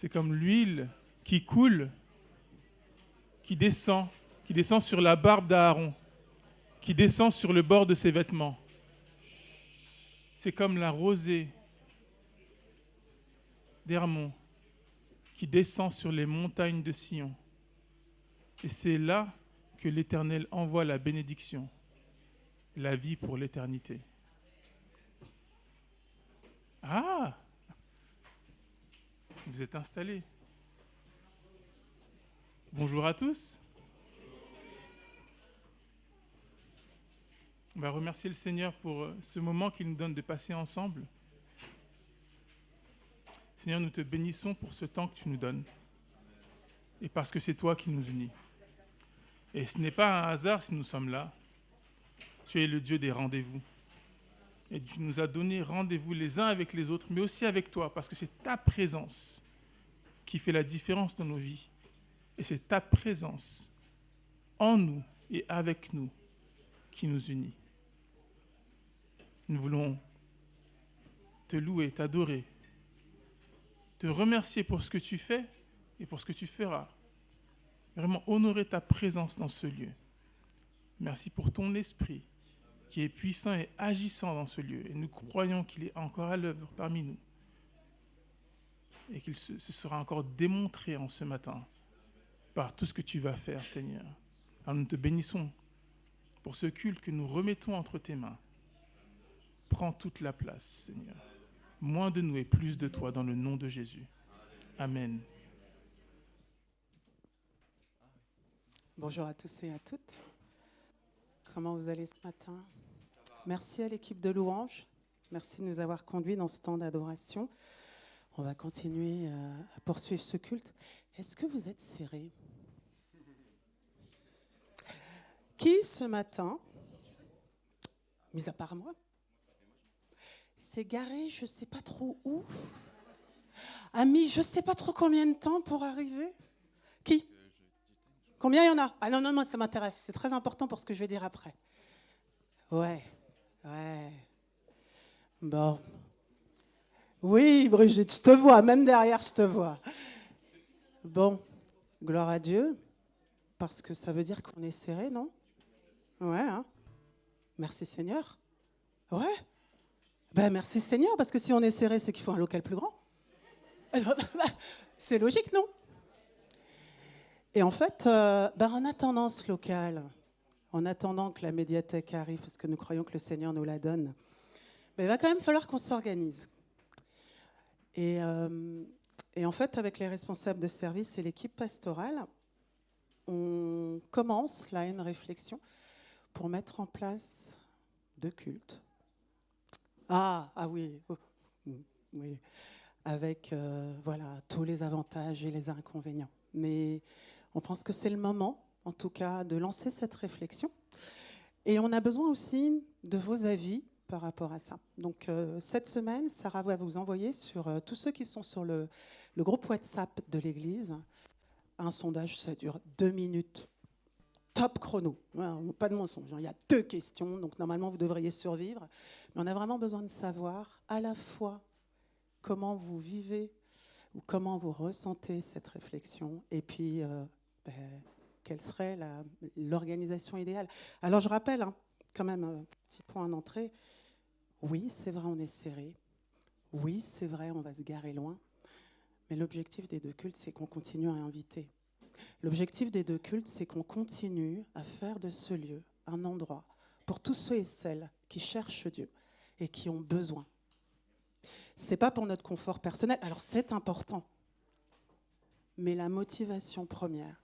C'est comme l'huile qui coule, qui descend sur la barbe d'Aaron, qui descend sur le bord de ses vêtements. C'est comme la rosée d'Hermon qui descend sur les montagnes de Sion. Et c'est là que l'Éternel envoie la bénédiction, la vie pour l'éternité. Ah! Vous êtes installés. Bonjour à tous. On va remercier le Seigneur pour ce moment qu'il nous donne de passer ensemble. Seigneur, nous te bénissons pour ce temps que tu nous donnes et parce que c'est toi qui nous unis. Et ce n'est pas un hasard si nous sommes là. Tu es le Dieu des rendez-vous. Et tu nous as donné rendez-vous les uns avec les autres, mais aussi avec toi, parce que c'est ta présence qui fait la différence dans nos vies. Et c'est ta présence en nous et avec nous qui nous unit. Nous voulons te louer, t'adorer, te remercier pour ce que tu fais et pour ce que tu feras. Vraiment honorer ta présence dans ce lieu. Merci pour ton esprit qui est puissant et agissant dans ce lieu. Et nous croyons qu'il est encore à l'œuvre parmi nous. Et qu'il se sera encore démontré en ce matin par tout ce que tu vas faire, Seigneur. Alors nous te bénissons pour ce culte que nous remettons entre tes mains. Prends toute la place, Seigneur. Moins de nous et plus de toi dans le nom de Jésus. Amen. Bonjour à tous et à toutes. Comment vous allez ce matin? Merci à l'équipe de louanges. Merci de nous avoir conduits dans ce temps d'adoration. On va continuer à poursuivre ce culte. Est-ce que vous êtes serrés? Qui ce matin, mis à part moi, s'est garé je ne sais pas trop où, a mis je ne sais pas trop combien de temps pour arriver? Qui? Combien il y en a? Ah non, non, non, ça m'intéresse. C'est très important pour ce que je vais dire après. Ouais. Bon. Oui, Brigitte, je te vois. Même derrière, je te vois. Bon. Gloire à Dieu. Parce que ça veut dire qu'on est serré, non? Ouais, hein? Merci Seigneur. Ouais. Ben merci Seigneur, parce que si on est serré, c'est qu'il faut un local plus grand. C'est logique, non? Et en fait, en attendant ce local, en attendant que la médiathèque arrive, parce que nous croyons que le Seigneur nous la donne, il va quand même falloir qu'on s'organise. Et en fait, avec les responsables de service et l'équipe pastorale, on commence là une réflexion pour mettre en place 2 cultes. Ah oui, oui, avec tous les avantages et les inconvénients. Mais on pense que c'est le moment, en tout cas, de lancer cette réflexion. Et on a besoin aussi de vos avis par rapport à ça. Donc, cette semaine, Sarah va vous envoyer sur tous ceux qui sont sur le groupe WhatsApp de l'Église un sondage, ça dure 2 minutes. Top chrono, pas de mensonge. Il y a 2 questions, donc normalement, vous devriez survivre. Mais on a vraiment besoin de savoir à la fois comment vous vivez ou comment vous ressentez cette réflexion, et puis quelle serait l'organisation idéale. Alors je rappelle, quand même, un petit point d'entrée. Oui, c'est vrai, on est serré. Oui, c'est vrai, on va se garer loin. Mais l'objectif des 2 cultes, c'est qu'on continue à inviter. L'objectif des 2 cultes, c'est qu'on continue à faire de ce lieu un endroit pour tous ceux et celles qui cherchent Dieu et qui ont besoin. C'est pas pour notre confort personnel, alors c'est important. Mais la motivation première,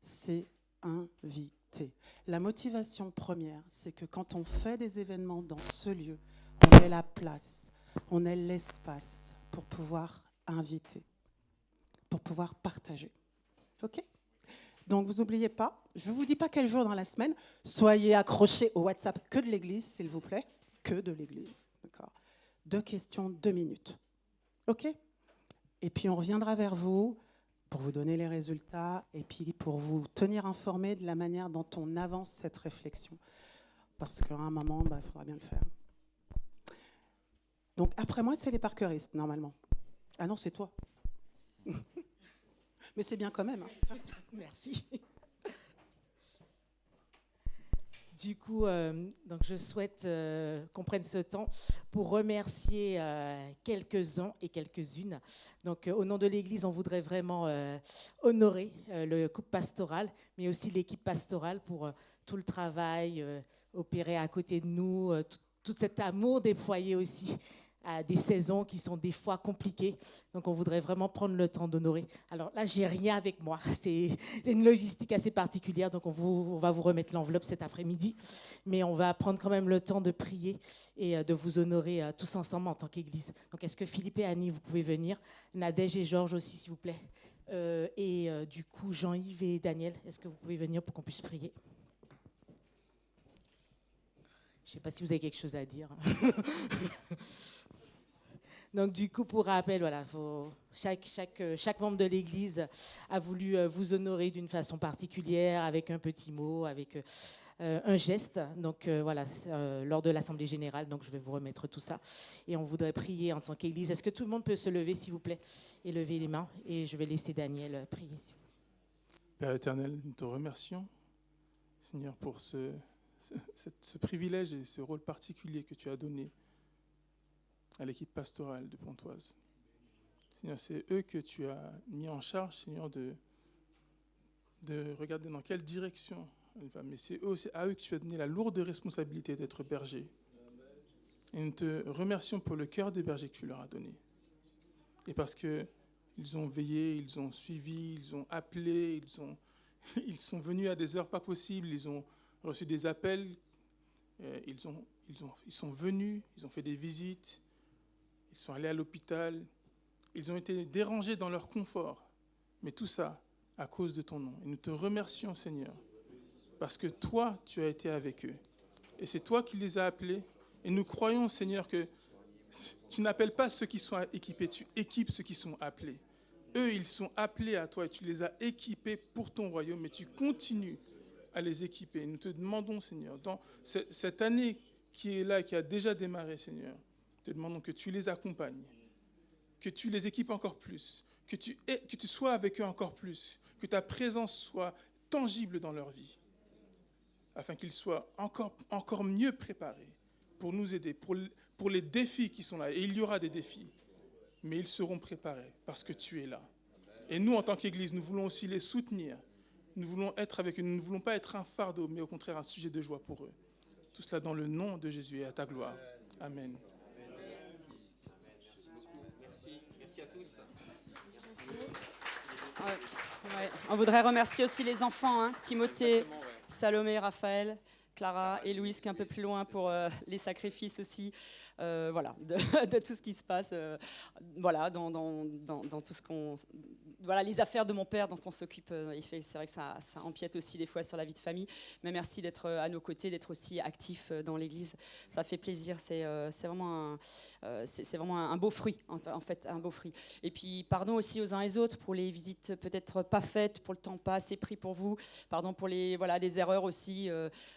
c'est inviter. La motivation première, c'est que quand on fait des événements dans ce lieu, on ait la place, on ait l'espace pour pouvoir inviter, pour pouvoir partager. OK ? Donc, vous n'oubliez pas, je ne vous dis pas quel jour dans la semaine, soyez accrochés au WhatsApp que de l'Église, s'il vous plaît, que de l'Église. D'accord ? 2 questions, 2 minutes. OK ? Et puis, on reviendra vers vous pour vous donner les résultats et puis pour vous tenir informés de la manière dont on avance cette réflexion. Parce qu'à un moment, il faudra bien le faire. Donc, après moi, c'est les parkeuristes, normalement. Ah non, c'est toi. Mais c'est bien quand même. Hein. Merci. Du coup, donc je souhaite qu'on prenne ce temps pour remercier quelques-uns et quelques-unes. Donc, au nom de l'Église, on voudrait vraiment honorer le couple pastoral, mais aussi l'équipe pastorale pour tout le travail opéré à côté de nous, tout cet amour déployé aussi à des saisons qui sont des fois compliquées. Donc, on voudrait vraiment prendre le temps d'honorer. Alors là, j'ai rien avec moi. C'est une logistique assez particulière. Donc, on va vous remettre l'enveloppe cet après-midi. Mais on va prendre quand même le temps de prier et de vous honorer tous ensemble en tant qu'Église. Donc, est-ce que Philippe et Annie, vous pouvez venir? Nadège et Georges aussi, s'il vous plaît. Du coup, Jean-Yves et Daniel, est-ce que vous pouvez venir pour qu'on puisse prier? Je ne sais pas si vous avez quelque chose à dire. Donc, du coup, pour rappel, voilà, chaque membre de l'Église a voulu vous honorer d'une façon particulière, avec un petit mot, avec un geste. Donc, voilà, lors de l'Assemblée générale, donc je vais vous remettre tout ça. Et on voudrait prier en tant qu'Église. Est-ce que tout le monde peut se lever, s'il vous plaît, et lever les mains? Et je vais laisser Daniel prier. Père éternel, nous te remercions, Seigneur, pour ce privilège et ce rôle particulier que tu as donné à l'équipe pastorale de Pontoise. Seigneur, c'est eux que tu as mis en charge, Seigneur, de regarder dans quelle direction elle va. Mais c'est à eux que tu as donné la lourde responsabilité d'être berger. Et nous te remercions pour le cœur des bergers que tu leur as donné. Et parce qu'ils ont veillé, ils ont suivi, ils ont appelé, ils sont venus à des heures pas possibles, ils ont reçu des appels, ils sont venus, ils ont fait des visites, ils sont allés à l'hôpital, ils ont été dérangés dans leur confort. Mais tout ça à cause de ton nom. Et nous te remercions, Seigneur, parce que toi, tu as été avec eux. Et c'est toi qui les as appelés. Et nous croyons, Seigneur, que tu n'appelles pas ceux qui sont équipés, tu équipes ceux qui sont appelés. Eux, ils sont appelés à toi et tu les as équipés pour ton royaume, mais tu continues à les équiper. Nous te demandons, Seigneur, dans cette année qui est là, qui a déjà démarré, Seigneur, te demandons que tu les accompagnes, que tu les équipes encore plus, que tu sois avec eux encore plus, que ta présence soit tangible dans leur vie, afin qu'ils soient encore mieux préparés pour nous aider, pour les défis qui sont là. Et il y aura des défis, mais ils seront préparés parce que tu es là. Et nous, en tant qu'Église, nous voulons aussi les soutenir. Nous voulons être avec eux. Nous ne voulons pas être un fardeau, mais au contraire un sujet de joie pour eux. Tout cela dans le nom de Jésus et à ta gloire. Amen. Merci à tous. Ouais. On voudrait remercier aussi les enfants, hein, Timothée, Salomé, Raphaël, Clara et Louise, qui est un peu plus loin pour les sacrifices aussi. Voilà, de tout ce qui se passe, voilà, dans tout ce qu'on, voilà, les affaires de mon père dont on s'occupe. C'est vrai que ça empiète aussi des fois sur la vie de famille. Mais merci d'être à nos côtés, d'être aussi actif dans l'Église. Ça fait plaisir. C'est vraiment un beau fruit, en fait, un beau fruit. Et puis pardon aussi aux uns et aux autres pour les visites peut-être pas faites, pour le temps pas assez pris pour vous. Pardon pour les erreurs aussi,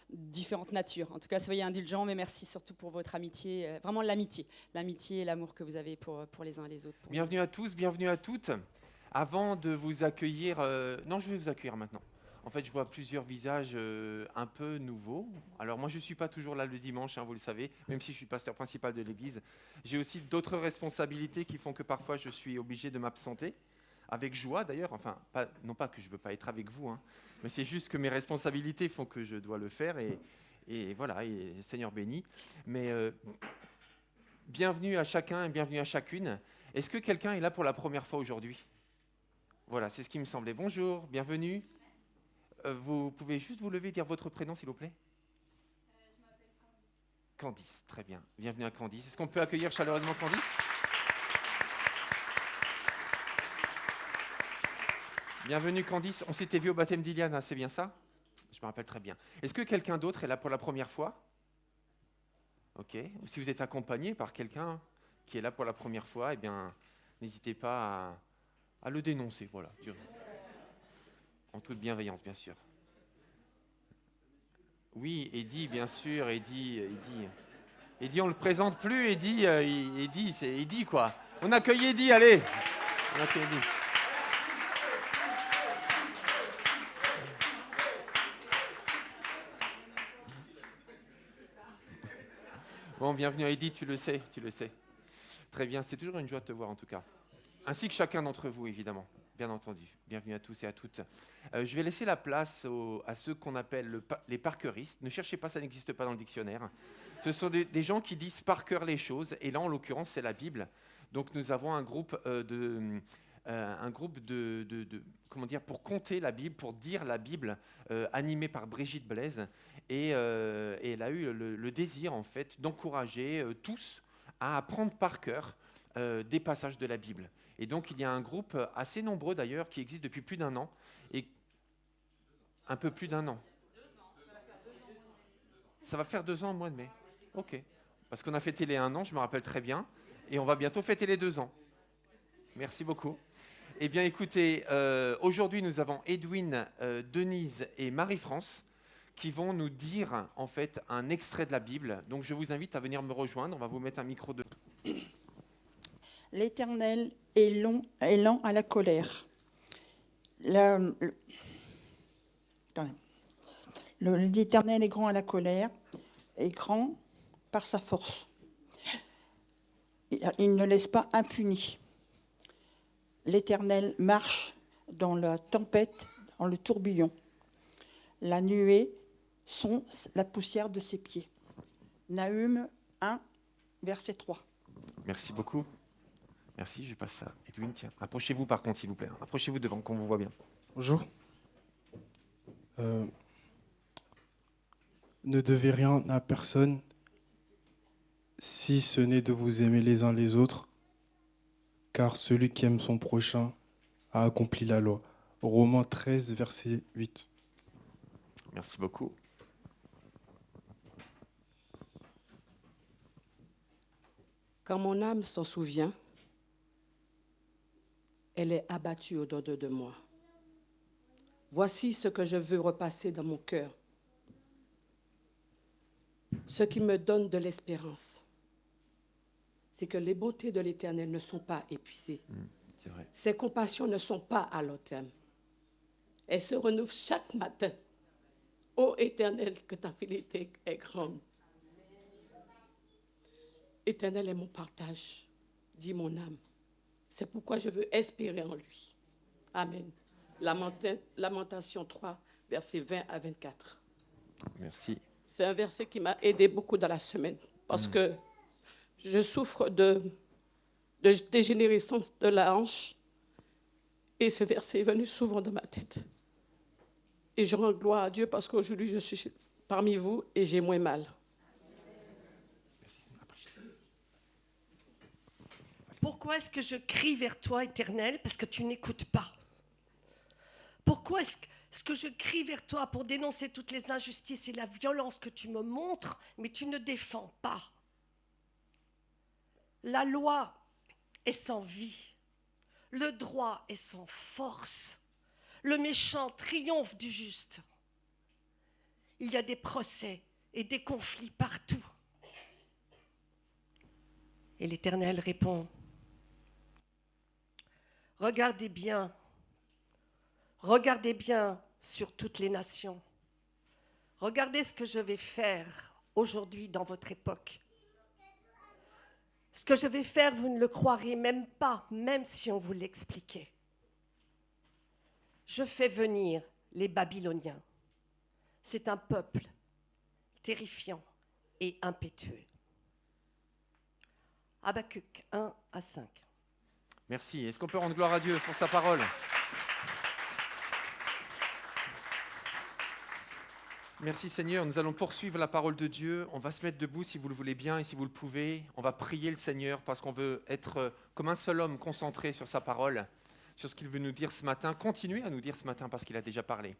différentes natures. En tout cas, soyez indulgents, mais merci surtout pour votre amitié. Vraiment l'amitié et l'amour que vous avez pour les uns et les autres. Bienvenue à tous, bienvenue à toutes. Avant de vous accueillir... Non, je vais vous accueillir maintenant. En fait, je vois plusieurs visages un peu nouveaux. Alors moi, je ne suis pas toujours là le dimanche, hein, vous le savez, même si je suis pasteur principal de l'Église. J'ai aussi d'autres responsabilités qui font que parfois je suis obligé de m'absenter. Avec joie d'ailleurs, enfin, non pas que je ne veux pas être avec vous, hein, mais c'est juste que mes responsabilités font que je dois le faire et voilà, et Seigneur béni. Mais... bienvenue à chacun et bienvenue à chacune. Est-ce que quelqu'un est là pour la première fois aujourd'hui? Voilà, c'est ce qui me semblait. Bonjour, bienvenue. Vous pouvez juste vous lever et dire votre prénom, s'il vous plaît? Je m'appelle Candice. Candice, très bien. Bienvenue à Candice. Est-ce qu'on peut accueillir chaleureusement Candice? Bienvenue Candice. On s'était vu au baptême d'Iliana, c'est bien ça? Je me rappelle très bien. Est-ce que quelqu'un d'autre est là pour la première fois? Ok. Ou si vous êtes accompagné par quelqu'un qui est là pour la première fois, eh bien, n'hésitez pas à le dénoncer, voilà. En toute bienveillance, bien sûr. Oui, Eddy, bien sûr, Eddy, on ne le présente plus, Eddy, c'est Eddy, quoi. On accueille Eddy, allez. On accueille Eddy. Bon, bienvenue Heidi, tu le sais. Très bien, c'est toujours une joie de te voir en tout cas. Ainsi que chacun d'entre vous, évidemment, bien entendu. Bienvenue à tous et à toutes. Je vais laisser la place à ceux qu'on appelle les parkeuristes. Ne cherchez pas, ça n'existe pas dans le dictionnaire. Ce sont des gens qui disent par cœur les choses, et là, en l'occurrence, c'est la Bible. Donc, nous avons un groupe comment dire, pour compter la Bible, pour dire la Bible, animé par Brigitte Blaise. Et elle a eu le désir, en fait, d'encourager tous à apprendre par cœur des passages de la Bible. Et donc, il y a un groupe assez nombreux, d'ailleurs, qui existe depuis plus d'1 an. Et un peu plus d'1 an. Ça va faire 2 ans au mois de mai. OK. Parce qu'on a fêté les 1 an, je me rappelle très bien. Et on va bientôt fêter les 2 ans. Merci beaucoup. Eh bien, écoutez, aujourd'hui, nous avons Edwin, Denise et Marie-France qui vont nous dire, en fait, un extrait de la Bible. Donc, je vous invite à venir me rejoindre. On va vous mettre un micro de... L'Éternel est lent à la colère. L'Éternel est grand à la colère, est grand par sa force. Il ne laisse pas impuni. L'Éternel marche dans la tempête, dans le tourbillon. La nuée sont la poussière de ses pieds. Nahum 1, verset 3. Merci beaucoup. Merci, je passe ça. Edwin, tiens, approchez-vous par contre, s'il vous plaît. Approchez-vous devant, qu'on vous voit bien. Bonjour. Ne devez rien à personne, si ce n'est de vous aimer les uns les autres, car celui qui aime son prochain a accompli la loi. Romains 13, verset 8. Merci beaucoup. Quand mon âme s'en souvient, elle est abattue au-dedans de moi. Voici ce que je veux repasser dans mon cœur, ce qui me donne de l'espérance, c'est que les bontés de l'Éternel ne sont pas épuisées. C'est vrai. Ses compassions ne sont pas à long terme. Elles se renouvelent chaque matin. Ô Éternel, que ta fidélité est grande. Éternel est mon partage, dit mon âme. C'est pourquoi je veux espérer en lui. Amen. Lamentation 3, versets 20 à 24. Merci. C'est un verset qui m'a aidé beaucoup dans la semaine parce que je souffre de dégénérescence de la hanche et ce verset est venu souvent dans ma tête. Et je rends gloire à Dieu parce qu'aujourd'hui je suis parmi vous et j'ai moins mal. Pourquoi est-ce que je crie vers toi, Éternel? Parce que tu n'écoutes pas. Pourquoi est-ce que je crie vers toi pour dénoncer toutes les injustices et la violence que tu me montres, mais tu ne défends pas? La loi est sans vie. Le droit est sans force. Le méchant triomphe du juste. Il y a des procès et des conflits partout. Et l'Éternel répond: regardez bien sur toutes les nations. Regardez ce que je vais faire aujourd'hui dans votre époque. Ce que je vais faire, vous ne le croirez même pas, même si on vous l'expliquait. Je fais venir les Babyloniens. C'est un peuple terrifiant et impétueux. Habakkuk 1 à 5. Merci. Est-ce qu'on peut rendre gloire à Dieu pour sa parole? Merci Seigneur. Nous allons poursuivre la parole de Dieu. On va se mettre debout si vous le voulez bien et si vous le pouvez. On va prier le Seigneur parce qu'on veut être comme un seul homme concentré sur sa parole, sur ce qu'il veut nous dire ce matin. Continuez à nous dire ce matin parce qu'il a déjà parlé.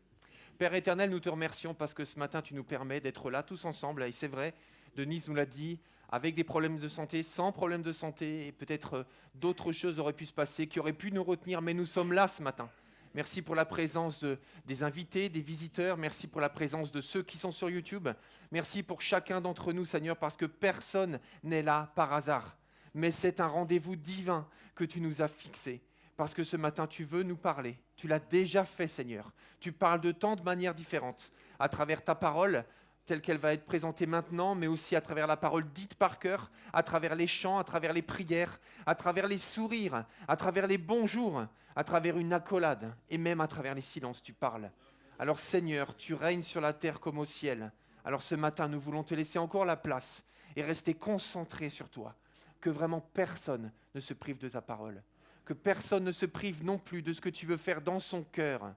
Père éternel, nous te remercions parce que ce matin, tu nous permets d'être là tous ensemble. Et c'est vrai, Denise nous l'a dit, avec des problèmes de santé, sans problème de santé, et peut-être d'autres choses auraient pu se passer, qui auraient pu nous retenir, mais nous sommes là ce matin. Merci pour la présence des invités, des visiteurs. Merci pour la présence de ceux qui sont sur YouTube. Merci pour chacun d'entre nous, Seigneur, parce que personne n'est là par hasard. Mais c'est un rendez-vous divin que tu nous as fixé. Parce que ce matin, tu veux nous parler. Tu l'as déjà fait, Seigneur. Tu parles de tant de manières différentes. À travers ta parole, telle qu'elle va être présentée maintenant, mais aussi à travers la parole dite par cœur, à travers les chants, à travers les prières, à travers les sourires, à travers les bonjours, à travers une accolade, et même à travers les silences, tu parles. Alors Seigneur, tu règnes sur la terre comme au ciel. Alors ce matin, nous voulons te laisser encore la place et rester concentrés sur toi. Que vraiment personne ne se prive de ta parole. Que personne ne se prive non plus de ce que tu veux faire dans son cœur.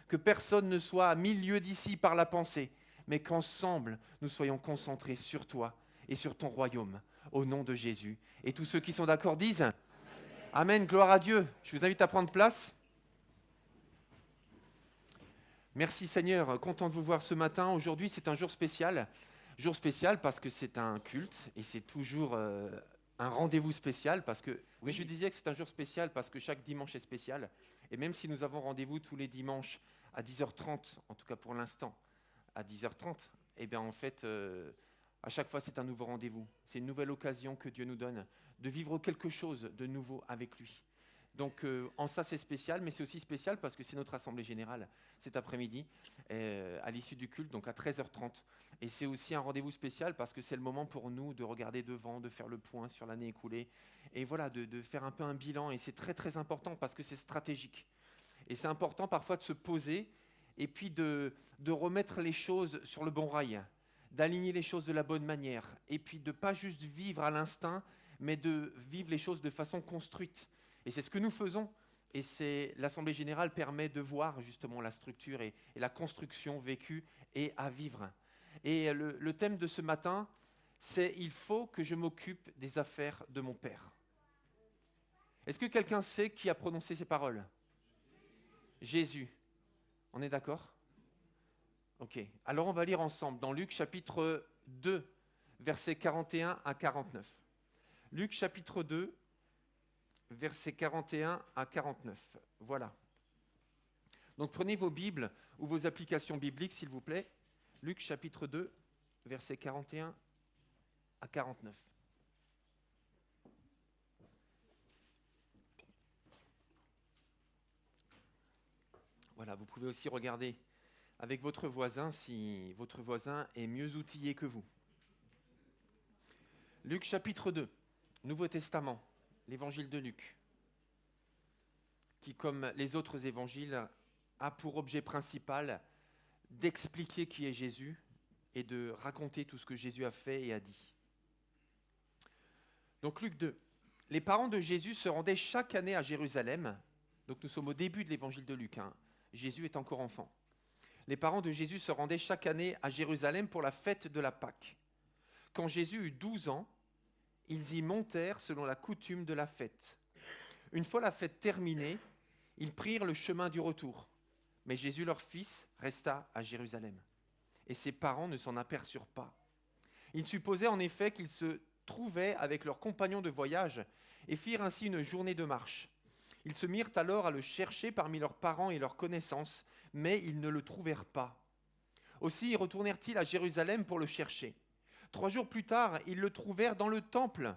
Que personne ne soit à 1000 lieues d'ici par la pensée, mais qu'ensemble, nous soyons concentrés sur toi et sur ton royaume, au nom de Jésus. Et tous ceux qui sont d'accord disent Amen, gloire à Dieu. Je vous invite à prendre place. Merci Seigneur, content de vous voir ce matin. Aujourd'hui, c'est un jour spécial. Jour spécial parce que c'est un culte et c'est toujours un rendez-vous spécial parce que, oui, je disais que c'est un jour spécial parce que chaque dimanche est spécial. Et même si nous avons rendez-vous tous les dimanches à 10h30, en tout cas pour l'instant, à 10h30, eh bien en fait, à chaque fois c'est un nouveau rendez-vous. C'est une nouvelle occasion que Dieu nous donne de vivre quelque chose de nouveau avec lui. Donc en ça c'est spécial, mais c'est aussi spécial parce que c'est notre assemblée générale cet après-midi, à l'issue du culte, donc à 13h30. Et c'est aussi un rendez-vous spécial parce que c'est le moment pour nous de regarder devant, de faire le point sur l'année écoulée, et voilà, de faire un peu un bilan. Et c'est très très important parce que c'est stratégique. Et c'est important parfois de se poser et puis de remettre les choses sur le bon rail, d'aligner les choses de la bonne manière, et puis de ne pas juste vivre à l'instinct, mais de vivre les choses de façon construite. Et c'est ce que nous faisons, et l'Assemblée Générale permet de voir justement la structure et la construction vécue et à vivre. Et le thème de ce matin, c'est « Il faut que je m'occupe des affaires de mon Père ». Est-ce que quelqu'un sait qui a prononcé ces paroles ? Jésus. On est d'accord ? Ok. Alors on va lire ensemble dans Luc chapitre 2, versets 41 à 49. Luc chapitre 2, versets 41 à 49. Voilà. Donc prenez vos Bibles ou vos applications bibliques, s'il vous plaît. Luc chapitre 2, versets 41 à 49. Voilà, vous pouvez aussi regarder avec votre voisin si votre voisin est mieux outillé que vous. Luc chapitre 2, Nouveau Testament, l'évangile de Luc, qui, comme les autres évangiles, a pour objet principal d'expliquer qui est Jésus et de raconter tout ce que Jésus a fait et a dit. Donc Luc 2, les parents de Jésus se rendaient chaque année à Jérusalem. Donc nous sommes au début de l'évangile de Luc, Jésus est encore enfant. Les parents de Jésus se rendaient chaque année à Jérusalem pour la fête de la Pâque. Quand Jésus eut 12 ans, ils y montèrent selon la coutume de la fête. Une fois la fête terminée, ils prirent le chemin du retour. Mais Jésus, leur fils, resta à Jérusalem. Et ses parents ne s'en aperçurent pas. Ils supposaient en effet qu'ils se trouvaient avec leurs compagnons de voyage et firent ainsi une journée de marche. Ils se mirent alors à le chercher parmi leurs parents et leurs connaissances, mais ils ne le trouvèrent pas. Aussi y retournèrent-ils à Jérusalem pour le chercher. 3 jours plus tard, ils le trouvèrent dans le temple,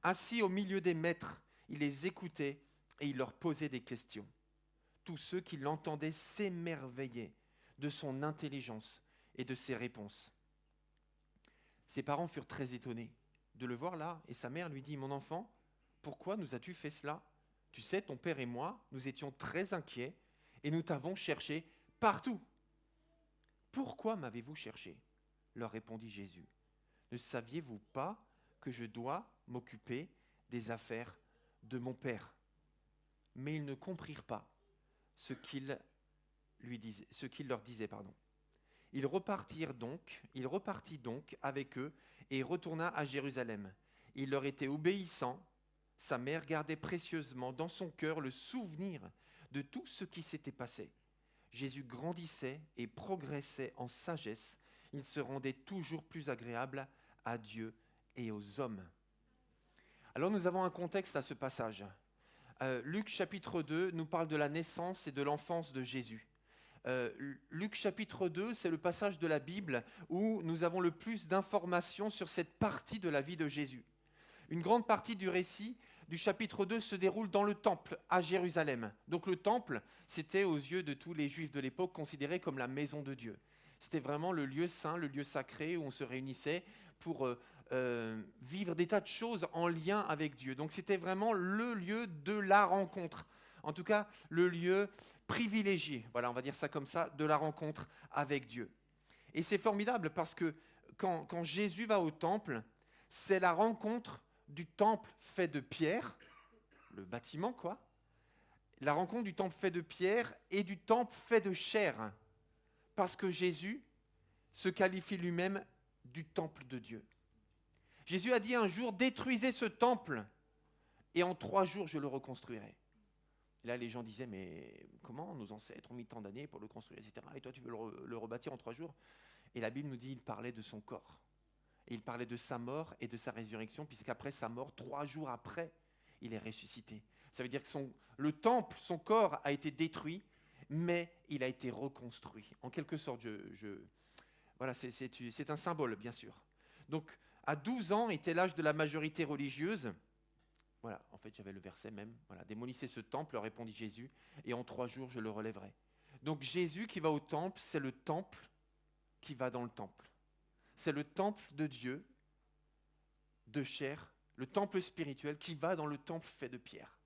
assis au milieu des maîtres. Il les écoutait et il leur posait des questions. Tous ceux qui l'entendaient s'émerveillaient de son intelligence et de ses réponses. Ses parents furent très étonnés de le voir là, et sa mère lui dit « Mon enfant, pourquoi nous as-tu fait cela ? Tu sais, ton père et moi, nous étions très inquiets et nous t'avons cherché partout. » « Pourquoi m'avez-vous cherché ? Leur répondit Jésus. Ne saviez-vous pas que je dois m'occuper des affaires de mon Père ? Mais ils ne comprirent pas ce qu'il leur disait. Il repartit donc avec eux et retourna à Jérusalem. Il leur était obéissant. Sa mère gardait précieusement dans son cœur le souvenir de tout ce qui s'était passé. Jésus grandissait et progressait en sagesse. Il se rendait toujours plus agréable à Dieu et aux hommes. Alors nous avons un contexte à ce passage. Luc chapitre 2 nous parle de la naissance et de l'enfance de Jésus. Luc chapitre 2, c'est le passage de la Bible où nous avons le plus d'informations sur cette partie de la vie de Jésus. Une grande partie du récit du chapitre 2 se déroule dans le temple à Jérusalem. Donc le temple, c'était aux yeux de tous les Juifs de l'époque considéré comme la maison de Dieu. C'était vraiment le lieu saint, le lieu sacré où on se réunissait pour vivre des tas de choses en lien avec Dieu. Donc c'était vraiment le lieu de la rencontre. En tout cas, le lieu privilégié, voilà, on va dire ça comme ça, de la rencontre avec Dieu. Et c'est formidable parce que quand Jésus va au temple, c'est la rencontre du temple fait de pierre, le bâtiment quoi, la rencontre du temple fait de pierre et du temple fait de chair, parce que Jésus se qualifie lui-même du temple de Dieu. Jésus a dit un jour, détruisez ce temple et en 3 jours je le reconstruirai. Et là les gens disaient, mais comment nos ancêtres ont mis tant d'années pour le construire, etc. Et toi tu veux le rebâtir en 3 jours? Et la Bible nous dit, il parlait de son corps. Et il parlait de sa mort et de sa résurrection, puisqu'après sa mort, 3 jours après, il est ressuscité. Ça veut dire que le temple, son corps a été détruit, mais il a été reconstruit. En quelque sorte, voilà, c'est un symbole, bien sûr. Donc, à 12 ans était l'âge de la majorité religieuse. Voilà, en fait, j'avais le verset même. Voilà, démolissez ce temple, répondit Jésus, et en 3 jours, je le relèverai. Donc, Jésus qui va au temple, c'est le temple qui va dans le temple. C'est le temple de Dieu, de chair, le temple spirituel qui va dans le temple fait de pierre.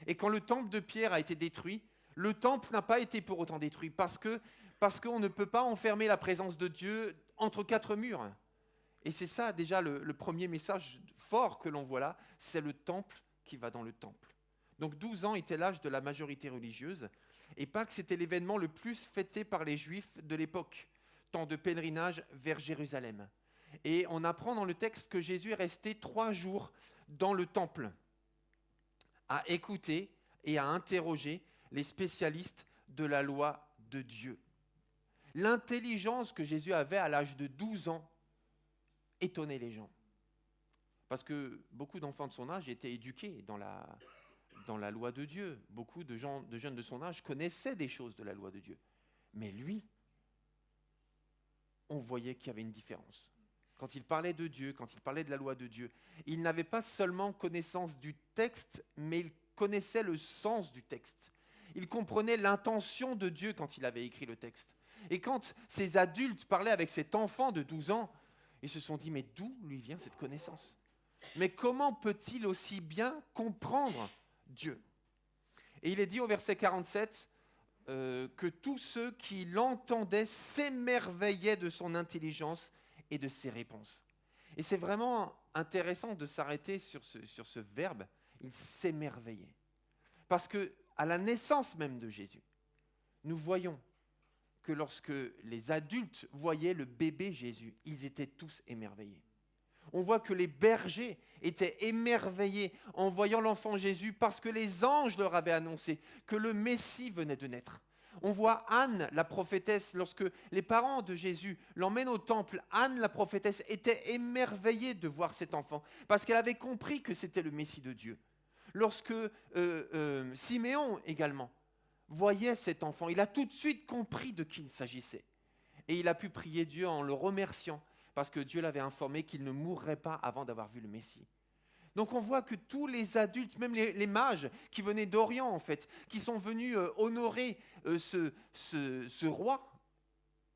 Et quand le temple de pierre a été détruit, le temple n'a pas été pour autant détruit parce qu'on ne peut pas enfermer la présence de Dieu entre 4 murs. Et c'est ça déjà le premier message fort que l'on voit là, c'est le temple qui va dans le temple. Donc 12 ans était l'âge de la majorité religieuse, et Pâques c'était l'événement le plus fêté par les Juifs de l'époque, temps de pèlerinage vers Jérusalem. Et on apprend dans le texte que Jésus est resté 3 jours dans le temple, à écouter et à interroger les spécialistes de la loi de Dieu. L'intelligence que Jésus avait à l'âge de 12 ans étonnait les gens. Parce que beaucoup d'enfants de son âge étaient éduqués dans la loi de Dieu. Beaucoup de jeunes de son âge connaissaient des choses de la loi de Dieu. Mais lui, on voyait qu'il y avait une différence. Quand il parlait de Dieu, quand il parlait de la loi de Dieu, il n'avait pas seulement connaissance du texte, mais il connaissait le sens du texte. Il comprenait l'intention de Dieu quand il avait écrit le texte. Et quand ces adultes parlaient avec cet enfant de 12 ans, ils se sont dit, mais d'où lui vient cette connaissance? Mais comment peut-il aussi bien comprendre Dieu? Et il est dit au verset 47 que tous ceux qui l'entendaient s'émerveillaient de son intelligence et de ses réponses. Et c'est vraiment intéressant de s'arrêter sur ce verbe, il s'émerveillait. Parce qu'à la naissance même de Jésus, nous voyons que lorsque les adultes voyaient le bébé Jésus, ils étaient tous émerveillés. On voit que les bergers étaient émerveillés en voyant l'enfant Jésus parce que les anges leur avaient annoncé que le Messie venait de naître. On voit Anne, la prophétesse, lorsque les parents de Jésus l'emmènent au temple, Anne, la prophétesse, était émerveillée de voir cet enfant parce qu'elle avait compris que c'était le Messie de Dieu. Lorsque Siméon également voyait cet enfant, il a tout de suite compris de qui il s'agissait. Et il a pu prier Dieu en le remerciant parce que Dieu l'avait informé qu'il ne mourrait pas avant d'avoir vu le Messie. Donc on voit que tous les adultes, même les mages qui venaient d'Orient en fait, qui sont venus honorer ce roi,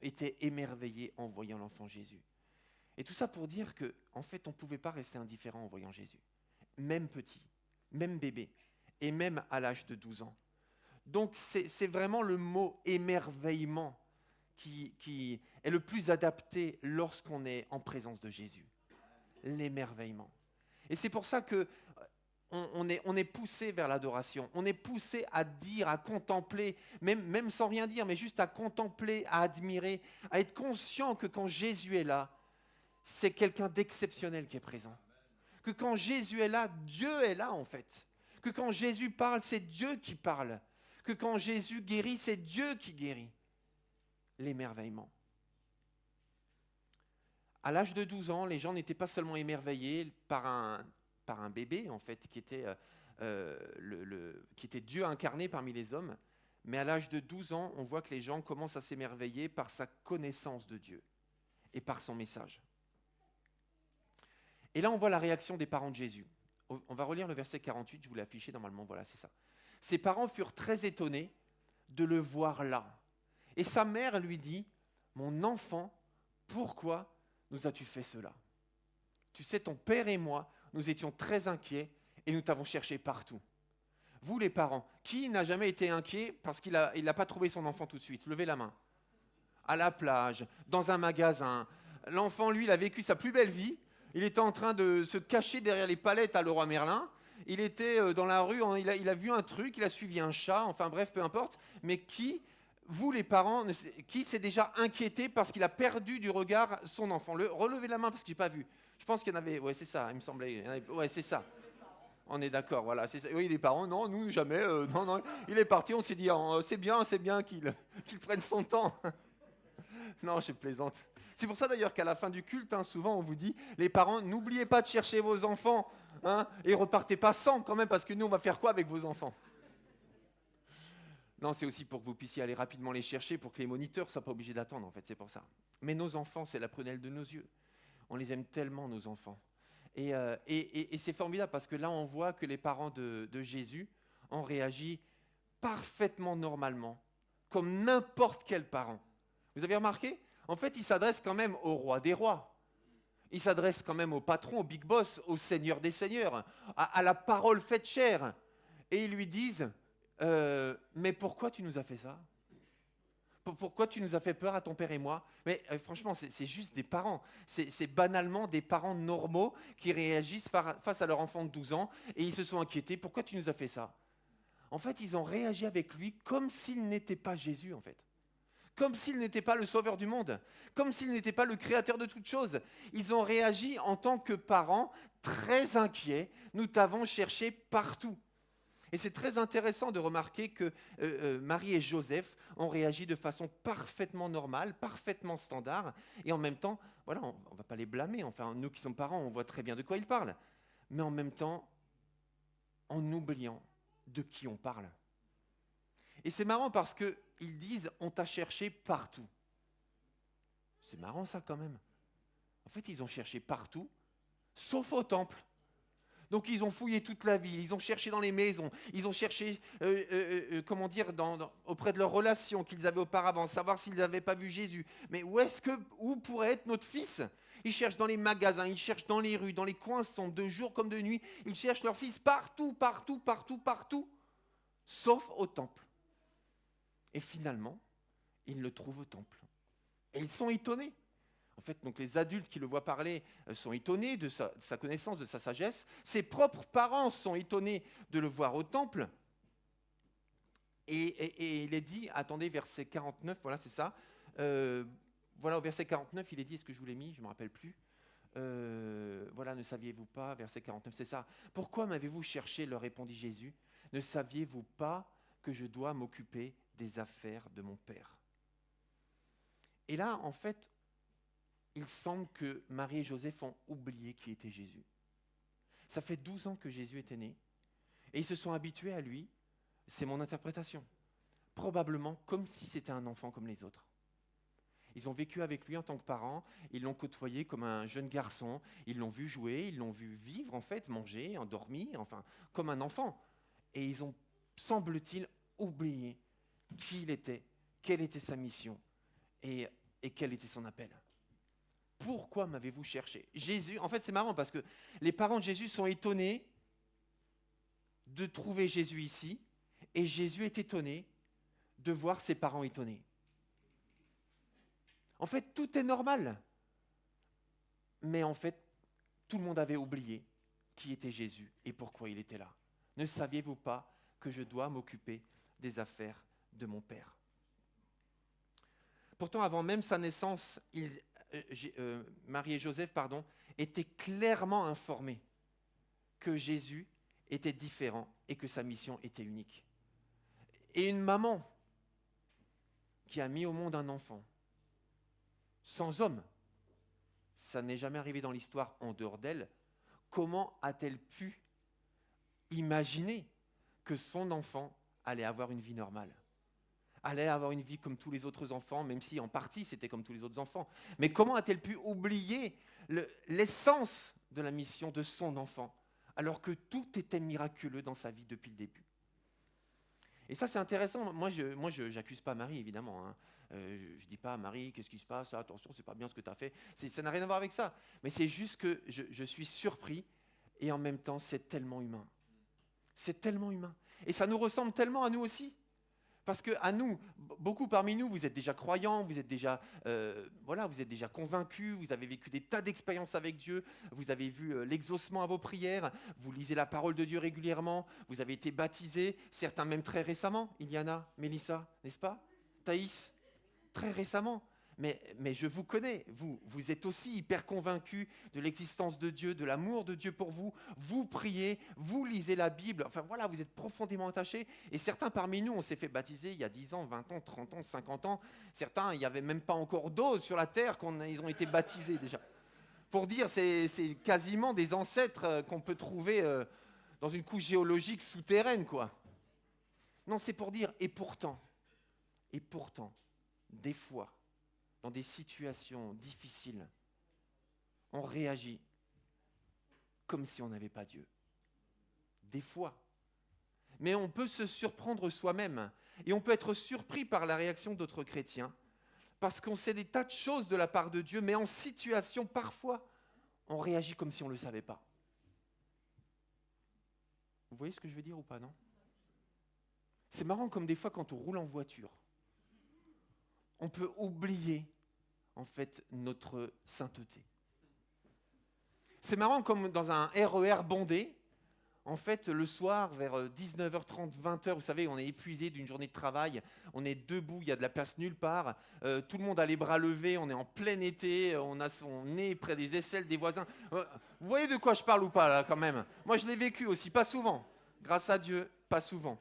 étaient émerveillés en voyant l'enfant Jésus. Et tout ça pour dire qu'en fait on ne pouvait pas rester indifférent en voyant Jésus. Même petit, même bébé, et même à l'âge de 12 ans. Donc c'est vraiment le mot émerveillement qui est le plus adapté lorsqu'on est en présence de Jésus. L'émerveillement. Et c'est pour ça qu'on est poussé vers l'adoration. On est poussé à dire, à contempler, même sans rien dire, mais juste à contempler, à admirer, à être conscient que quand Jésus est là, c'est quelqu'un d'exceptionnel qui est présent. Que quand Jésus est là, Dieu est là en fait. Que quand Jésus parle, c'est Dieu qui parle. Que quand Jésus guérit, c'est Dieu qui guérit. L'émerveillement. À l'âge de 12 ans, les gens n'étaient pas seulement émerveillés par un bébé, en fait, qui était Dieu incarné parmi les hommes, mais à l'âge de 12 ans, on voit que les gens commencent à s'émerveiller par sa connaissance de Dieu et par son message. Et là, on voit la réaction des parents de Jésus. On va relire le verset 48, je vous l'ai affiché normalement, voilà, c'est ça. Ses parents furent très étonnés de le voir là. Et sa mère lui dit, mon enfant, pourquoi nous as-tu fait cela? Tu sais, ton père et moi, nous étions très inquiets et nous t'avons cherché partout. Vous les parents, qui n'a jamais été inquiet parce qu'il n'a pas trouvé son enfant tout de suite? Levez la main. À la plage, dans un magasin. L'enfant, lui, il a vécu sa plus belle vie. Il était en train de se cacher derrière les palettes à Leroy Merlin. Il était dans la rue, il a vu un truc, il a suivi un chat, enfin bref, peu importe. Mais qui, vous les parents, qui s'est déjà inquiété parce qu'il a perdu du regard son enfant? Relevez la main parce que je n'ai pas vu. Je pense qu'il y en avait, ouais c'est ça, il me semblait. Ouais c'est ça. On est d'accord, voilà. C'est ça. Oui, les parents, non, nous jamais. Non, il est parti, on s'est dit, c'est bien qu'il prenne son temps. Non, je plaisante. C'est pour ça d'ailleurs qu'à la fin du culte, souvent on vous dit, les parents, n'oubliez pas de chercher vos enfants, et repartez pas sans quand même, parce que nous, on va faire quoi avec vos enfants? Non, c'est aussi pour que vous puissiez aller rapidement les chercher, pour que les moniteurs ne soient pas obligés d'attendre, en fait, c'est pour ça. Mais nos enfants, c'est la prunelle de nos yeux. On les aime tellement, nos enfants. Et c'est formidable, parce que là, on voit que les parents de Jésus ont réagi parfaitement normalement, comme n'importe quel parent. Vous avez remarqué? En fait, il s'adresse quand même au roi des rois. Il s'adresse quand même au patron, au big boss, au seigneur des seigneurs, à la parole faite chair. Et ils lui disent, mais pourquoi tu nous as fait ça? Pourquoi tu nous as fait peur à ton père et moi? Mais franchement, c'est juste des parents. C'est banalement des parents normaux qui réagissent face à leur enfant de 12 ans et ils se sont inquiétés. Pourquoi tu nous as fait ça? En fait, ils ont réagi avec lui comme s'il n'était pas Jésus, en fait. Comme s'il n'était pas le sauveur du monde, comme s'il n'était pas le créateur de toutes choses. Ils ont réagi en tant que parents très inquiets. Nous t'avons cherché partout. Et c'est très intéressant de remarquer que Marie et Joseph ont réagi de façon parfaitement normale, parfaitement standard. Et en même temps, voilà, on ne va pas les blâmer. Enfin, nous qui sommes parents, on voit très bien de quoi ils parlent. Mais en même temps, en oubliant de qui on parle. Et c'est marrant parce qu'ils disent « on t'a cherché partout ». C'est marrant ça quand même. En fait, ils ont cherché partout, sauf au temple. Donc ils ont fouillé toute la ville, ils ont cherché dans les maisons, ils ont cherché, auprès de leurs relations qu'ils avaient auparavant, savoir s'ils n'avaient pas vu Jésus. Mais où pourrait être notre fils? Ils cherchent dans les magasins, ils cherchent dans les rues, dans les coins sombres, de jour comme de nuit. Ils cherchent leur fils partout, sauf au temple. Et finalement, ils le trouvent au temple. Et ils sont étonnés. En fait, donc les adultes qui le voient parler sont étonnés de sa connaissance, de sa sagesse. Ses propres parents sont étonnés de le voir au temple. Et il est dit, attendez, verset 49, voilà, c'est ça. Voilà, au verset 49, il est dit, est-ce que je vous l'ai mis? Je ne me rappelle plus. Voilà, ne saviez-vous pas, verset 49, c'est ça. Pourquoi m'avez-vous cherché, leur répondit Jésus. Ne saviez-vous pas que je dois m'occuper des affaires de mon Père? Et là, en fait, il semble que Marie et Joseph ont oublié qui était Jésus. Ça fait 12 ans que Jésus était né, et ils se sont habitués à lui, c'est mon interprétation, probablement comme si c'était un enfant comme les autres. Ils ont vécu avec lui en tant que parents, ils l'ont côtoyé comme un jeune garçon, ils l'ont vu jouer, ils l'ont vu vivre en fait, manger, dormir, enfin, comme un enfant. Et ils ont, semble-t-il, oublié qui il était, quelle était sa mission et quel était son appel. Pourquoi m'avez-vous cherché? Jésus, en fait c'est marrant parce que les parents de Jésus sont étonnés de trouver Jésus ici et Jésus est étonné de voir ses parents étonnés. En fait tout est normal, mais en fait tout le monde avait oublié qui était Jésus et pourquoi il était là. Ne saviez-vous pas que je dois m'occuper des affaires de mon Père? Pourtant, avant même sa naissance, Marie et Joseph étaient clairement informés que Jésus était différent et que sa mission était unique. Et une maman qui a mis au monde un enfant sans homme, ça n'est jamais arrivé dans l'histoire en dehors d'elle, comment a-t-elle pu imaginer que son enfant allait avoir une vie normale, allait avoir une vie comme tous les autres enfants, même si en partie c'était comme tous les autres enfants. Mais comment a-t-elle pu oublier l'essence de la mission de son enfant, alors que tout était miraculeux dans sa vie depuis le début? Et ça c'est intéressant, moi je n'accuse pas Marie évidemment, Je ne dis pas, Marie, qu'est-ce qui se passe? Attention, c'est pas bien ce que tu as fait. Ça n'a rien à voir avec ça. Mais c'est juste que je suis surpris et en même temps, c'est tellement humain. C'est tellement humain. Et ça nous ressemble tellement à nous aussi. Parce que à nous, beaucoup parmi nous, vous êtes déjà croyants, vous êtes déjà convaincus, vous avez vécu des tas d'expériences avec Dieu, vous avez vu l'exaucement à vos prières, vous lisez la parole de Dieu régulièrement, vous avez été baptisés, certains même très récemment. Iliana, Mélissa, n'est-ce pas? Thaïs, très récemment. Mais je vous connais, vous êtes aussi hyper convaincus de l'existence de Dieu, de l'amour de Dieu pour vous. Vous priez, vous lisez la Bible, enfin voilà, vous êtes profondément attachés. Et certains parmi nous, on s'est fait baptiser il y a 10 ans, 20 ans, 30 ans, 50 ans. Certains, il n'y avait même pas encore d'eau sur la terre ils ont été baptisés déjà. Pour dire, c'est quasiment des ancêtres qu'on peut trouver dans une couche géologique souterraine, quoi. Non, c'est pour dire, et pourtant, des fois, dans des situations difficiles, on réagit comme si on n'avait pas Dieu. Des fois. Mais on peut se surprendre soi-même et on peut être surpris par la réaction d'autres chrétiens parce qu'on sait des tas de choses de la part de Dieu, mais en situation, parfois, on réagit comme si on ne le savait pas. Vous voyez ce que je veux dire ou pas, non? C'est marrant comme des fois quand on roule en voiture, on peut oublier, en fait, notre sainteté. C'est marrant comme dans un RER bondé, en fait, le soir, vers 19h30, 20h, vous savez, on est épuisé d'une journée de travail, on est debout, il y a de la place nulle part, tout le monde a les bras levés, on est en plein été, on a son nez près des aisselles des voisins. Vous voyez de quoi je parle ou pas, là, quand même? Moi, je l'ai vécu aussi, pas souvent. Grâce à Dieu, pas souvent.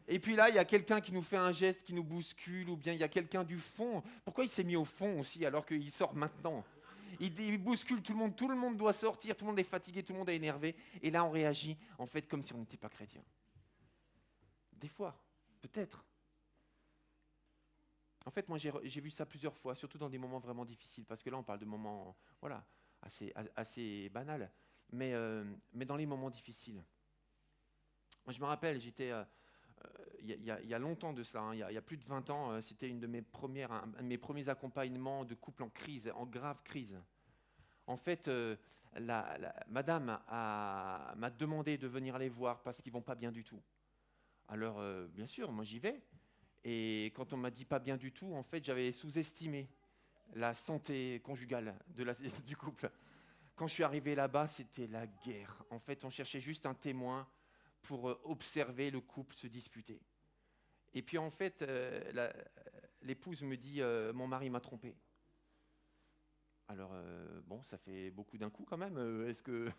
Et puis là, il y a quelqu'un qui nous fait un geste, qui nous bouscule, ou bien il y a quelqu'un du fond. Pourquoi il s'est mis au fond aussi, alors qu'il sort maintenant? Il bouscule tout le monde doit sortir, tout le monde est fatigué, tout le monde est énervé. Et là, on réagit, en fait, comme si on n'était pas chrétien. Des fois, peut-être. En fait, moi, j'ai vu ça plusieurs fois, surtout dans des moments vraiment difficiles, parce que là, on parle de moments, voilà, assez banals. Mais dans les moments difficiles. Moi, je me rappelle, j'étais... il y a longtemps de cela, hein, il y a plus de 20 ans, c'était un de mes premiers accompagnements de couple en crise, en grave crise. En fait, madame m'a demandé de venir les voir parce qu'ils ne vont pas bien du tout. Alors, bien sûr, moi j'y vais. Et quand on m'a dit pas bien du tout, en fait, j'avais sous-estimé la santé conjugale du couple. Quand je suis arrivé là-bas, c'était la guerre. En fait, on cherchait juste un témoin pour observer le couple se disputer. Et puis en fait, l'épouse me dit « mon mari m'a trompé ». Alors, bon, ça fait beaucoup d'un coup quand même. Est-ce que...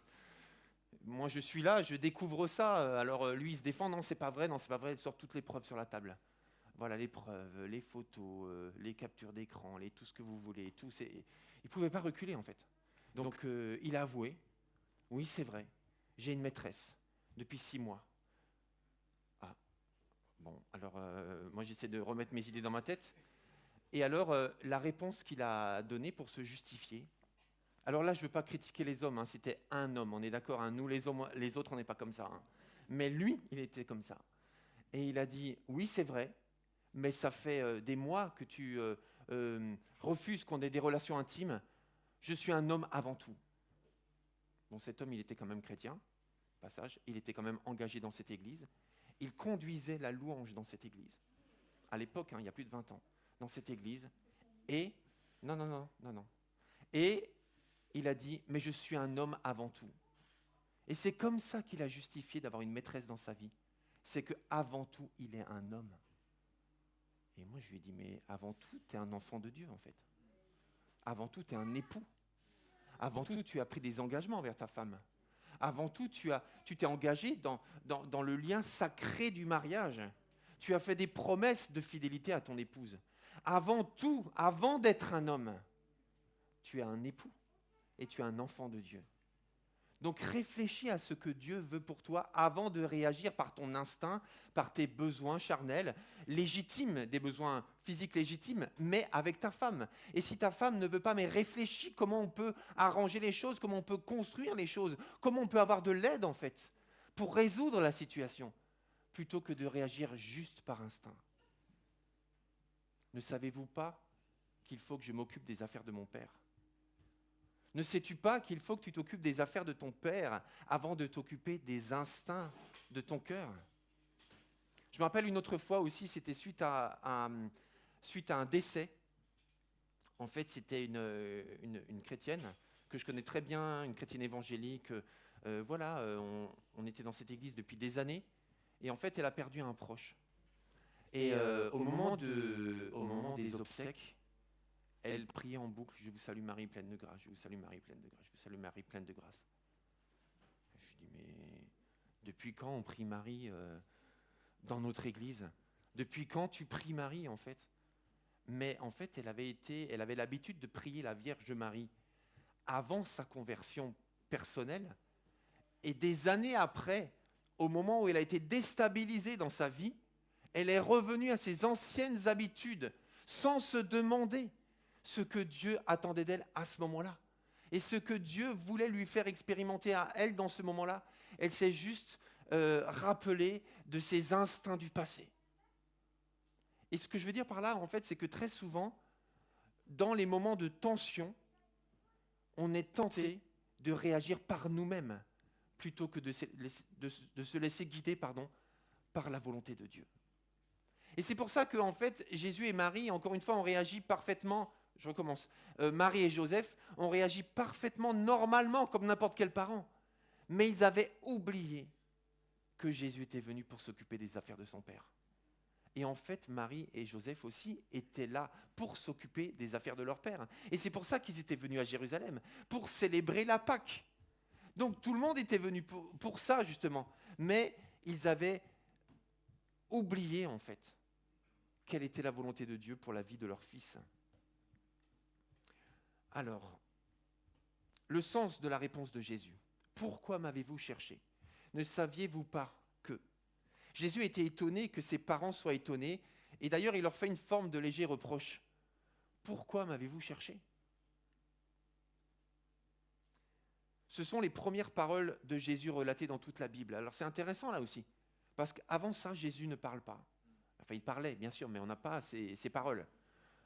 Moi, je suis là, je découvre ça. Alors, lui, il se défend. Non, c'est pas vrai, il sort toutes les preuves sur la table. Voilà, les preuves, les photos, les captures d'écran, tout ce que vous voulez. Il ne pouvait pas reculer, en fait. Donc, il a avoué. Oui, c'est vrai, j'ai une maîtresse. Depuis 6 mois. Ah, bon, alors moi j'essaie de remettre mes idées dans ma tête. Et alors, la réponse qu'il a donnée pour se justifier. Alors là, je ne veux pas critiquer les hommes, hein, c'était un homme, on est d'accord, hein, nous les hommes, les autres, on n'est pas comme ça. Hein. Mais lui, il était comme ça. Et il a dit, oui, c'est vrai, mais ça fait des mois que tu refuses qu'on ait des relations intimes. Je suis un homme avant tout. Bon, cet homme, il était quand même chrétien. Passage, il était quand même engagé dans cette église. Il conduisait la louange dans cette église. À l'époque, hein, il y a plus de 20 ans, dans cette église. Et, non. Et il a dit, mais je suis un homme avant tout. Et c'est comme ça qu'il a justifié d'avoir une maîtresse dans sa vie. C'est qu'avant tout, il est un homme. Et moi, je lui ai dit, mais avant tout, tu es un enfant de Dieu, en fait. Avant tout, tu es un époux. Avant tout, tu as pris des engagements envers ta femme. Avant tout, tu t'es engagé dans le lien sacré du mariage. Tu as fait des promesses de fidélité à ton épouse. Avant tout, avant d'être un homme, tu es un époux et tu es un enfant de Dieu. Donc réfléchis à ce que Dieu veut pour toi avant de réagir par ton instinct, par tes besoins charnels, légitimes, des besoins physiques légitimes, mais avec ta femme. Et si ta femme ne veut pas, mais réfléchis comment on peut arranger les choses, comment on peut construire les choses, comment on peut avoir de l'aide en fait, pour résoudre la situation, plutôt que de réagir juste par instinct. Ne savez-vous pas qu'il faut que je m'occupe des affaires de mon père ? Ne sais-tu pas qu'il faut que tu t'occupes des affaires de ton père avant de t'occuper des instincts de ton cœur ? Je me rappelle une autre fois aussi, c'était suite à un décès. En fait, c'était une chrétienne que je connais très bien, une chrétienne évangélique. On était dans cette église depuis des années. Et en fait, elle a perdu un proche. Et au moment des obsèques, elle priait en boucle, « Je vous salue Marie, pleine de grâce, je vous salue Marie, pleine de grâce, je vous salue Marie, pleine de grâce. » Je dis, mais depuis quand on prie Marie dans notre église ? Depuis quand tu pries Marie, en fait ? Mais en fait, elle avait l'habitude de prier la Vierge Marie avant sa conversion personnelle. Et des années après, au moment où elle a été déstabilisée dans sa vie, elle est revenue à ses anciennes habitudes sans se demander ce que Dieu attendait d'elle à ce moment-là. Et ce que Dieu voulait lui faire expérimenter à elle dans ce moment-là, elle s'est juste rappelée de ses instincts du passé. Et ce que je veux dire par là, en fait, c'est que très souvent, dans les moments de tension, on est tenté de réagir par nous-mêmes plutôt que de se laisser guider par la volonté de Dieu. Et c'est pour ça que, en fait, Jésus et Marie, encore une fois, ont réagi parfaitement. Je recommence. Marie et Joseph ont réagi parfaitement, normalement, comme n'importe quel parent. Mais ils avaient oublié que Jésus était venu pour s'occuper des affaires de son Père. Et en fait, Marie et Joseph aussi étaient là pour s'occuper des affaires de leur Père. Et c'est pour ça qu'ils étaient venus à Jérusalem, pour célébrer la Pâque. Donc tout le monde était venu pour ça, justement. Mais ils avaient oublié, en fait, quelle était la volonté de Dieu pour la vie de leur fils. Alors, le sens de la réponse de Jésus. Pourquoi m'avez-vous cherché ? Ne saviez-vous pas que... Jésus était étonné que ses parents soient étonnés, et d'ailleurs il leur fait une forme de léger reproche. Pourquoi m'avez-vous cherché ? Ce sont les premières paroles de Jésus relatées dans toute la Bible. Alors c'est intéressant là aussi, parce qu'avant ça, Jésus ne parle pas. Enfin, il parlait, bien sûr, mais on n'a pas ces paroles.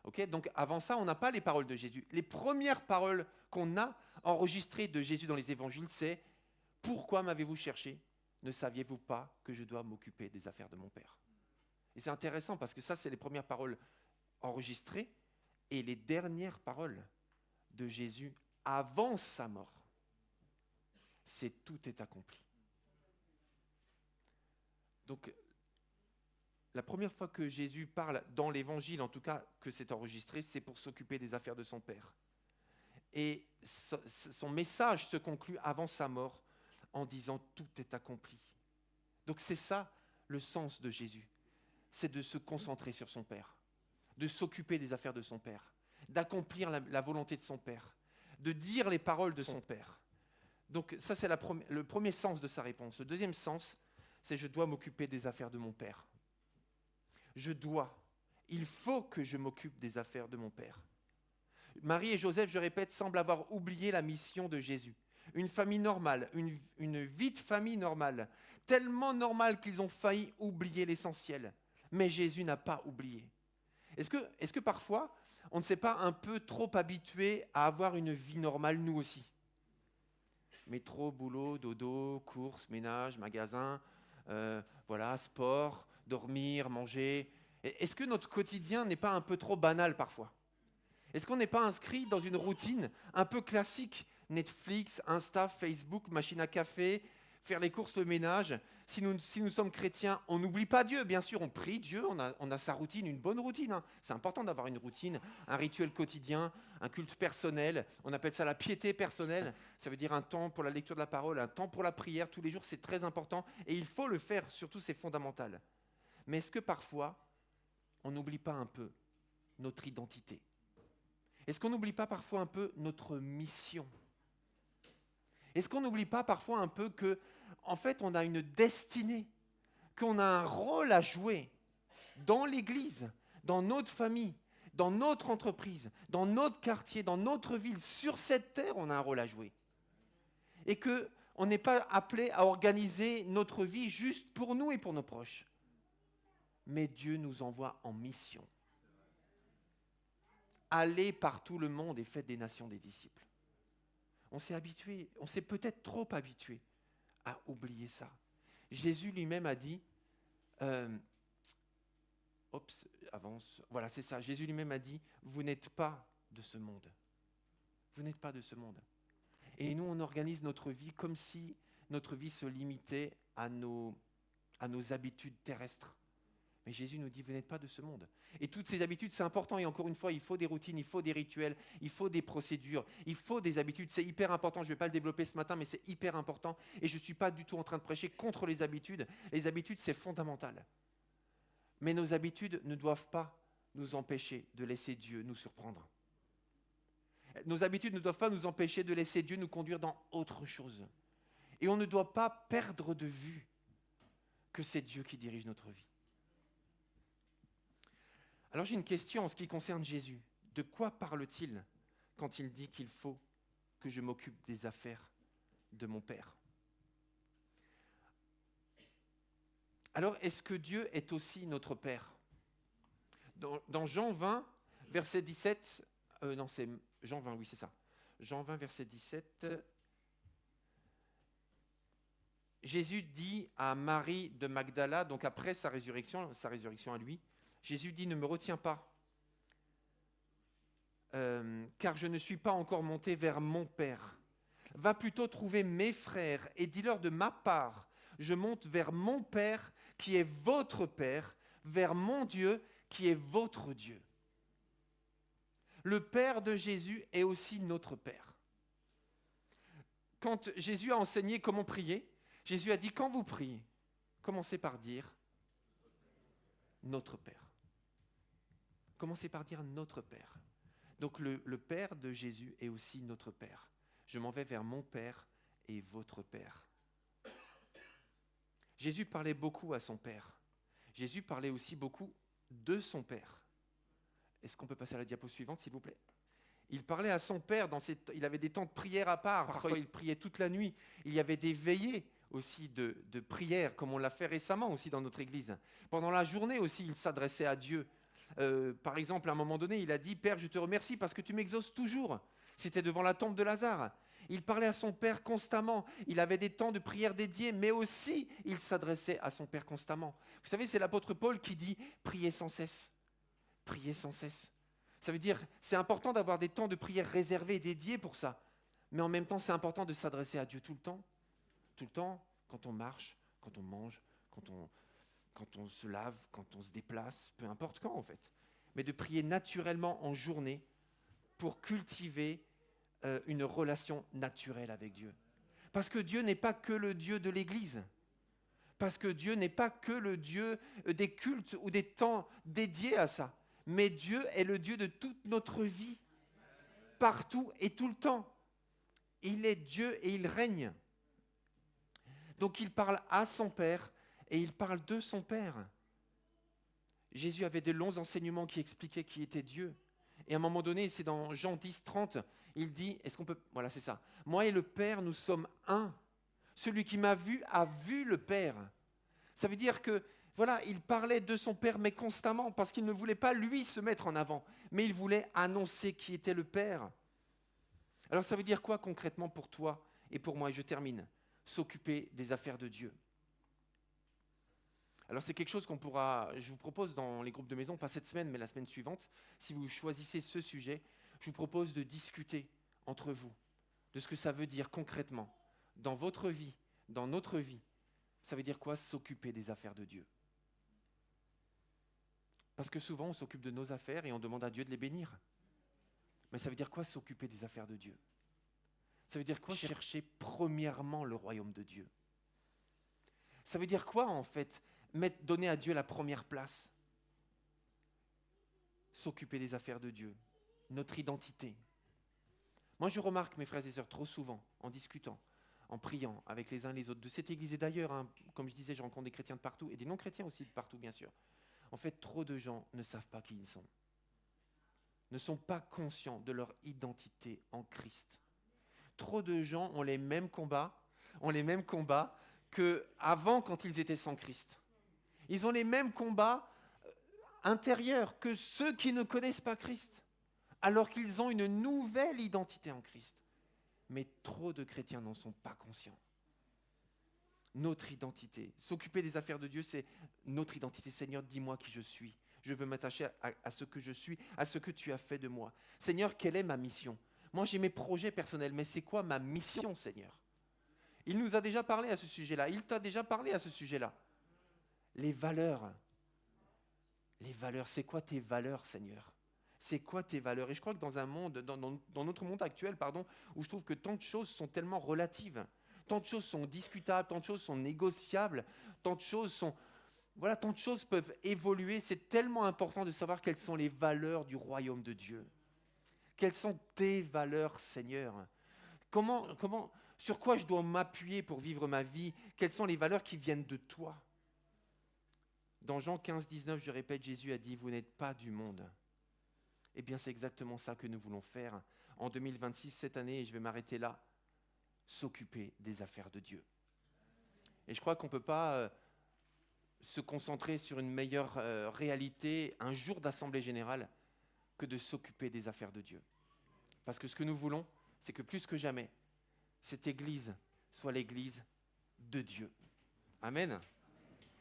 Okay ? Donc avant ça, on n'a pas les paroles de Jésus. Les premières paroles qu'on a enregistrées de Jésus dans les évangiles, c'est « Pourquoi m'avez-vous cherché ? Ne saviez-vous pas que je dois m'occuper des affaires de mon Père ?» Et c'est intéressant parce que ça, c'est les premières paroles enregistrées et les dernières paroles de Jésus avant sa mort. C'est « Tout est accompli ». Donc, la première fois que Jésus parle dans l'Évangile, en tout cas que c'est enregistré, c'est pour s'occuper des affaires de son Père. Et son message se conclut avant sa mort en disant « Tout est accompli ». Donc c'est ça le sens de Jésus, c'est de se concentrer sur son Père, de s'occuper des affaires de son Père, d'accomplir la volonté de son Père, de dire les paroles de son Père. Donc ça c'est le premier sens de sa réponse. Le deuxième sens, c'est « Je dois m'occuper des affaires de mon Père ». Il faut que je m'occupe des affaires de mon Père. Marie et Joseph, je répète, semblent avoir oublié la mission de Jésus. Une famille normale, une vie de famille normale, tellement normale qu'ils ont failli oublier l'essentiel. Mais Jésus n'a pas oublié. Est-ce que parfois, on ne s'est pas un peu trop habitué à avoir une vie normale, nous aussi ? Métro, boulot, dodo, courses, ménage, magasin, sport, dormir, manger. Est-ce que notre quotidien n'est pas un peu trop banal parfois ? Est-ce qu'on n'est pas inscrit dans une routine un peu classique ? Netflix, Insta, Facebook, machine à café, faire les courses, le ménage. Si nous sommes chrétiens, on n'oublie pas Dieu, bien sûr, on prie Dieu, on a sa routine, une bonne routine. Hein. C'est important d'avoir une routine, un rituel quotidien, un culte personnel. On appelle ça la piété personnelle. Ça veut dire un temps pour la lecture de la parole, un temps pour la prière tous les jours, c'est très important. Et il faut le faire, surtout c'est fondamental. Mais est-ce que parfois, on n'oublie pas un peu notre identité ? Est-ce qu'on n'oublie pas parfois un peu notre mission ? Est-ce qu'on n'oublie pas parfois un peu que, en fait, on a une destinée, qu'on a un rôle à jouer dans l'Église, dans notre famille, dans notre entreprise, dans notre quartier, dans notre ville, sur cette terre, on a un rôle à jouer. Et qu'on n'est pas appelé à organiser notre vie juste pour nous et pour nos proches. Mais Dieu nous envoie en mission. allez par tout le monde et faites des nations des disciples. On s'est habitué, on s'est peut-être trop habitué à oublier ça. Jésus lui-même a dit, avance, voilà, c'est ça. Jésus lui-même a dit, vous n'êtes pas de ce monde. Vous n'êtes pas de ce monde. Et nous, on organise notre vie comme si notre vie se limitait à nos habitudes terrestres. Mais Jésus nous dit, vous n'êtes pas de ce monde. Et toutes ces habitudes, c'est important. Et encore une fois, il faut des routines, il faut des rituels, il faut des procédures, il faut des habitudes. C'est hyper important. Je ne vais pas le développer ce matin, mais c'est hyper important. Et je ne suis pas du tout en train de prêcher contre les habitudes. Les habitudes, c'est fondamental. Mais nos habitudes ne doivent pas nous empêcher de laisser Dieu nous surprendre. Nos habitudes ne doivent pas nous empêcher de laisser Dieu nous conduire dans autre chose. Et on ne doit pas perdre de vue que c'est Dieu qui dirige notre vie. Alors j'ai une question en ce qui concerne Jésus. De quoi parle-t-il quand il dit qu'il faut que je m'occupe des affaires de mon Père ? Alors est-ce que Dieu est aussi notre Père ? Dans Jean 20, verset 17, c'est Jean 20, oui c'est ça. Jean 20, verset 17, Jésus dit à Marie de Magdala, donc après sa résurrection à lui, Jésus dit, ne me retiens pas, car je ne suis pas encore monté vers mon Père. Va plutôt trouver mes frères et dis-leur de ma part, je monte vers mon Père qui est votre Père, vers mon Dieu qui est votre Dieu. Le Père de Jésus est aussi notre Père. Quand Jésus a enseigné comment prier, Jésus a dit, quand vous priez, commencez par dire notre Père. Commencez par dire notre Père. Donc le Père de Jésus est aussi notre Père. Je m'en vais vers mon Père et votre Père. Jésus parlait beaucoup à son Père. Jésus parlait aussi beaucoup de son Père. Est-ce qu'on peut passer à la diapo suivante, s'il vous plaît ? Il parlait à son Père, il avait des temps de prière à part. Parfois, il priait toute la nuit. Il y avait des veillées aussi de prière, comme on l'a fait récemment aussi dans notre Église. Pendant la journée aussi, il s'adressait à Dieu. Par exemple, à un moment donné, il a dit « Père, je te remercie parce que tu m'exauces toujours ». C'était devant la tombe de Lazare. Il parlait à son Père constamment. Il avait des temps de prière dédiés, mais aussi, il s'adressait à son Père constamment. Vous savez, c'est l'apôtre Paul qui dit « Priez sans cesse ». Priez sans cesse. Ça veut dire, c'est important d'avoir des temps de prière réservés et dédiés pour ça. Mais en même temps, c'est important de s'adresser à Dieu tout le temps. Tout le temps, quand on marche, quand on mange, quand on se lave, quand on se déplace, peu importe quand en fait. Mais de prier naturellement en journée pour cultiver une relation naturelle avec Dieu. Parce que Dieu n'est pas que le Dieu de l'Église. Parce que Dieu n'est pas que le Dieu des cultes ou des temps dédiés à ça. Mais Dieu est le Dieu de toute notre vie, partout et tout le temps. Il est Dieu et il règne. Donc il parle à son Père et il parle de son Père. Jésus avait de longs enseignements qui expliquaient qui était Dieu. Et à un moment donné, c'est dans Jean 10, 30, il dit, est-ce qu'on peut... Voilà, c'est ça. Moi et le Père, nous sommes un. Celui qui m'a vu a vu le Père. Ça veut dire que, voilà, il parlait de son Père, mais constamment, parce qu'il ne voulait pas, lui, se mettre en avant, mais il voulait annoncer qui était le Père. Alors ça veut dire quoi concrètement pour toi et pour moi ? Et je termine. S'occuper des affaires de Dieu. Alors c'est quelque chose je vous propose dans les groupes de maison, pas cette semaine, mais la semaine suivante, si vous choisissez ce sujet, je vous propose de discuter entre vous de ce que ça veut dire concrètement dans votre vie, dans notre vie. Ça veut dire quoi s'occuper des affaires de Dieu ? Parce que souvent on s'occupe de nos affaires et on demande à Dieu de les bénir. Mais ça veut dire quoi s'occuper des affaires de Dieu ? Ça veut dire quoi chercher premièrement le royaume de Dieu ? Ça veut dire quoi en fait donner à Dieu la première place ? S'occuper des affaires de Dieu, notre identité. Moi je remarque, mes frères et sœurs, trop souvent, en discutant, en priant avec les uns et les autres, de cette église et d'ailleurs, comme je disais, je rencontre des chrétiens de partout, et des non-chrétiens aussi de partout bien sûr. En fait, trop de gens ne savent pas qui ils sont, ne sont pas conscients de leur identité en Christ. Trop de gens ont les mêmes combats qu'avant quand ils étaient sans Christ. Ils ont les mêmes combats intérieurs que ceux qui ne connaissent pas Christ. alors qu'ils ont une nouvelle identité en Christ. Mais trop de chrétiens n'en sont pas conscients. Notre identité, s'occuper des affaires de Dieu, c'est notre identité. Seigneur, dis-moi qui je suis. Je veux m'attacher à ce que je suis, à ce que tu as fait de moi. Seigneur, quelle est ma mission? Moi, j'ai mes projets personnels, mais c'est quoi ma mission, Seigneur? Il nous a déjà parlé à ce sujet-là. Il t'a déjà parlé à ce sujet-là. Les valeurs. Les valeurs, c'est quoi tes valeurs, Seigneur? C'est quoi tes valeurs? Et je crois que dans un monde, dans notre monde actuel, où je trouve que tant de choses sont tellement relatives, tant de choses sont discutables, tant de choses sont négociables, tant de choses peuvent évoluer. C'est tellement important de savoir quelles sont les valeurs du royaume de Dieu. Quelles sont tes valeurs, Seigneur? Sur quoi je dois m'appuyer pour vivre ma vie? Quelles sont les valeurs qui viennent de toi? Dans Jean 15, 19, je répète, Jésus a dit, vous n'êtes pas du monde. Eh bien, c'est exactement ça que nous voulons faire en 2026, cette année, et je vais m'arrêter là, s'occuper des affaires de Dieu. Et je crois qu'on ne peut pas se concentrer sur une meilleure réalité un jour d'assemblée générale que de s'occuper des affaires de Dieu. Parce que ce que nous voulons, c'est que plus que jamais, cette Église soit l'Église de Dieu. Amen.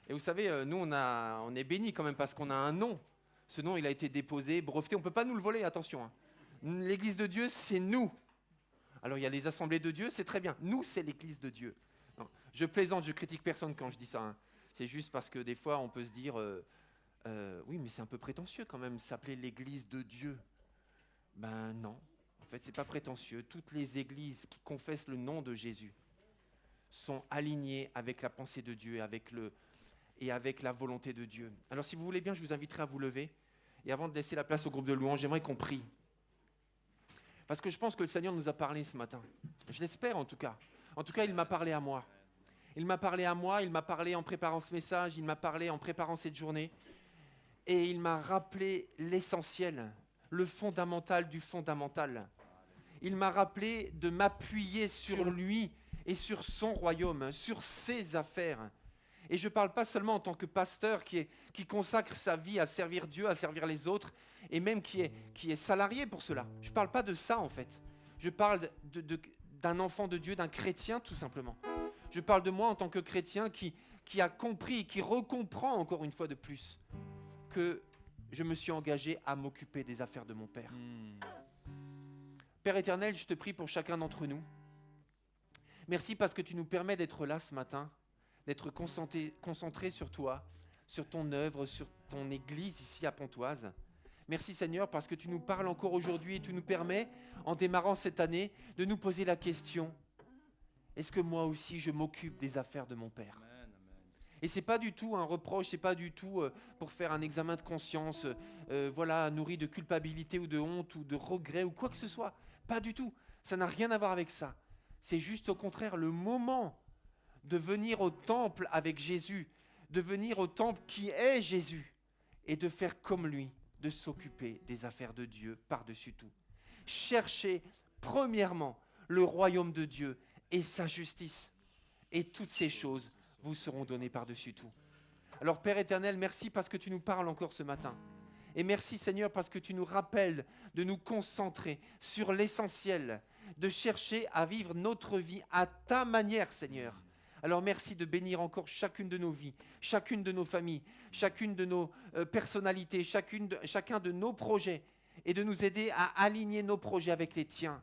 Et vous savez, nous, on est bénis quand même parce qu'on a un nom. Ce nom, il a été déposé, breveté. On ne peut pas nous le voler, attention. Hein. L'Église de Dieu, c'est nous. Alors, il y a les assemblées de Dieu, c'est très bien. Nous, c'est l'Église de Dieu. Non, je plaisante, je critique personne quand je dis ça. Hein. C'est juste parce que des fois, on peut se dire, oui, mais c'est un peu prétentieux quand même, s'appeler l'Église de Dieu. Ben non, en fait, c'est pas prétentieux. Toutes les églises qui confessent le nom de Jésus sont alignées avec la pensée de Dieu et avec la volonté de Dieu. Alors, si vous voulez bien, je vous inviterai à vous lever. Et avant de laisser la place au groupe de louanges, j'aimerais qu'on prie. Parce que je pense que le Seigneur nous a parlé ce matin. Je l'espère en tout cas. En tout cas, il m'a parlé à moi. Il m'a parlé à moi, il m'a parlé en préparant ce message, il m'a parlé en préparant cette journée. Et il m'a rappelé l'essentiel, le fondamental du fondamental. Il m'a rappelé de m'appuyer sur lui et sur son royaume, sur ses affaires. Et je ne parle pas seulement en tant que pasteur qui consacre sa vie à servir Dieu, à servir les autres, et même qui est salarié pour cela. Je ne parle pas de ça en fait. Je parle d'un enfant de Dieu, d'un chrétien tout simplement. Je parle de moi en tant que chrétien qui a compris, qui recomprend encore une fois de plus que je me suis engagé à m'occuper des affaires de mon Père. Père éternel, je te prie pour chacun d'entre nous. Merci parce que tu nous permets d'être là ce matin, d'être concentré sur toi, sur ton œuvre, sur ton église ici à Pontoise. Merci Seigneur parce que tu nous parles encore aujourd'hui et tu nous permets, en démarrant cette année, de nous poser la question, est-ce que moi aussi je m'occupe des affaires de mon Père ? Et c'est pas du tout un reproche, c'est pas du tout pour faire un examen de conscience, nourri de culpabilité ou de honte ou de regret ou quoi que ce soit. Pas du tout. Ça n'a rien à voir avec ça. C'est juste au contraire le moment de venir au temple avec Jésus, de venir au temple qui est Jésus et de faire comme lui, de s'occuper des affaires de Dieu par-dessus tout. Cherchez premièrement le royaume de Dieu et sa justice. Et toutes ces choses vous seront données par-dessus tout. Alors Père éternel, merci parce que tu nous parles encore ce matin. Et merci Seigneur parce que tu nous rappelles de nous concentrer sur l'essentiel, de chercher à vivre notre vie à ta manière Seigneur. Alors merci de bénir encore chacune de nos vies, chacune de nos familles, chacune de nos personnalités, chacun de nos projets et de nous aider à aligner nos projets avec les tiens.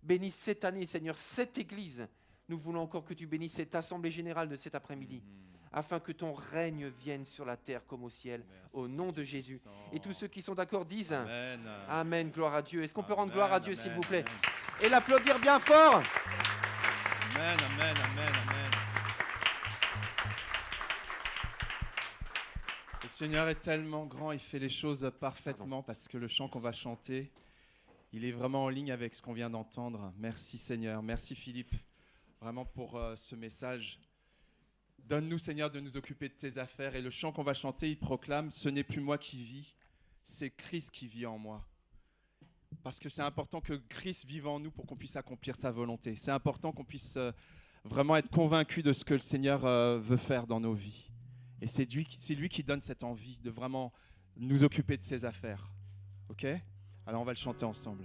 Bénis cette année Seigneur, cette église. Nous voulons encore que tu bénisses cette assemblée générale de cet après-midi, afin que ton règne vienne sur la terre comme au ciel, au nom de Jésus. Et tous ceux qui sont d'accord disent Amen. Amen, gloire à Dieu. Est-ce qu'on peut rendre gloire à Dieu, s'il vous plaît, et l'applaudir bien fort? Amen, amen, amen, amen. Le Seigneur est tellement grand, il fait les choses parfaitement parce que le chant qu'on va chanter, il est vraiment en ligne avec ce qu'on vient d'entendre. Merci Seigneur, merci Philippe. Vraiment pour ce message. Donne-nous, Seigneur, de nous occuper de tes affaires. Et le chant qu'on va chanter, il proclame « Ce n'est plus moi qui vis, c'est Christ qui vit en moi ». Parce que c'est important que Christ vive en nous pour qu'on puisse accomplir sa volonté. C'est important qu'on puisse vraiment être convaincu de ce que le Seigneur veut faire dans nos vies. Et c'est lui qui donne cette envie de vraiment nous occuper de ses affaires. OK ? Alors on va le chanter ensemble.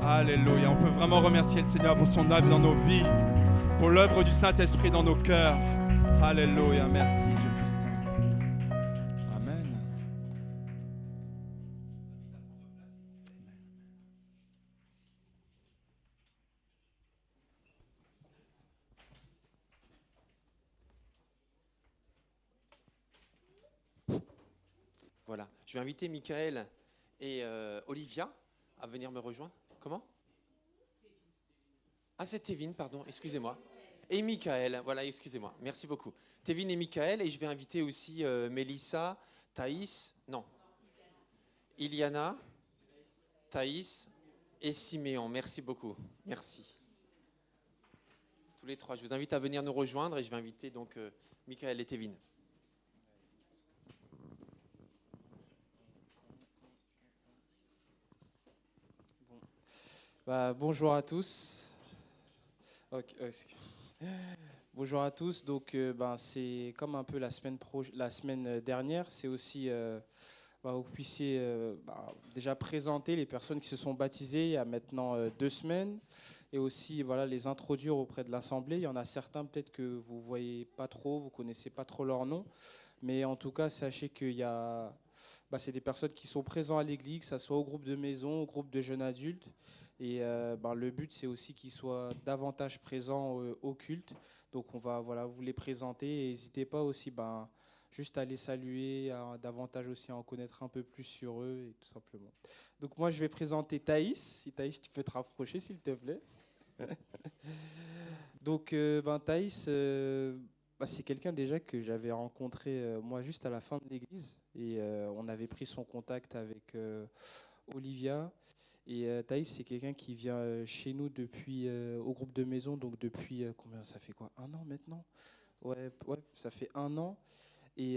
Alléluia. On peut vraiment remercier le Seigneur pour son œuvre dans nos vies, pour l'œuvre du Saint-Esprit dans nos cœurs. Alléluia. Merci, Dieu puissant. Amen. Voilà. Je vais inviter Michael et Olivia à venir me rejoindre. Comment ? Ah, c'est Tevin, pardon, excusez-moi. Et Michael, voilà, excusez-moi. Merci beaucoup. Tevin et Michael, et je vais inviter aussi Mélissa, Thaïs, non. Iliana, Thaïs et Siméon. Merci beaucoup. Merci. Tous les trois, je vous invite à venir nous rejoindre et je vais inviter donc Michael et Tevin. Bonjour à tous. Bonjour à tous. Donc, c'est comme un peu la semaine dernière. C'est aussi vous puissiez déjà présenter les personnes qui se sont baptisées il y a maintenant 2 semaines et aussi les introduire auprès de l'Assemblée. Il y en a certains peut-être que vous ne voyez pas trop, vous ne connaissez pas trop leur nom. Mais en tout cas, sachez qu'il y a, c'est des personnes qui sont présentes à l'église, que ce soit au groupe de maison, au groupe de jeunes adultes. Et le but, c'est aussi qu'ils soient davantage présents au culte. Donc, on va vous les présenter. Et n'hésitez pas aussi juste à les saluer, à davantage aussi à en connaître un peu plus sur eux, et tout simplement. Donc, moi, je vais présenter Thaïs. Si Thaïs, tu peux te rapprocher, s'il te plaît. Donc, Thaïs, c'est quelqu'un déjà que j'avais rencontré, moi, juste à la fin de l'église. Et on avait pris son contact avec Olivia. Et Thaïs, c'est quelqu'un qui vient chez nous depuis, au groupe de maison, donc depuis, combien ça fait quoi? 1 an maintenant? Ouais, ça fait 1 an. Et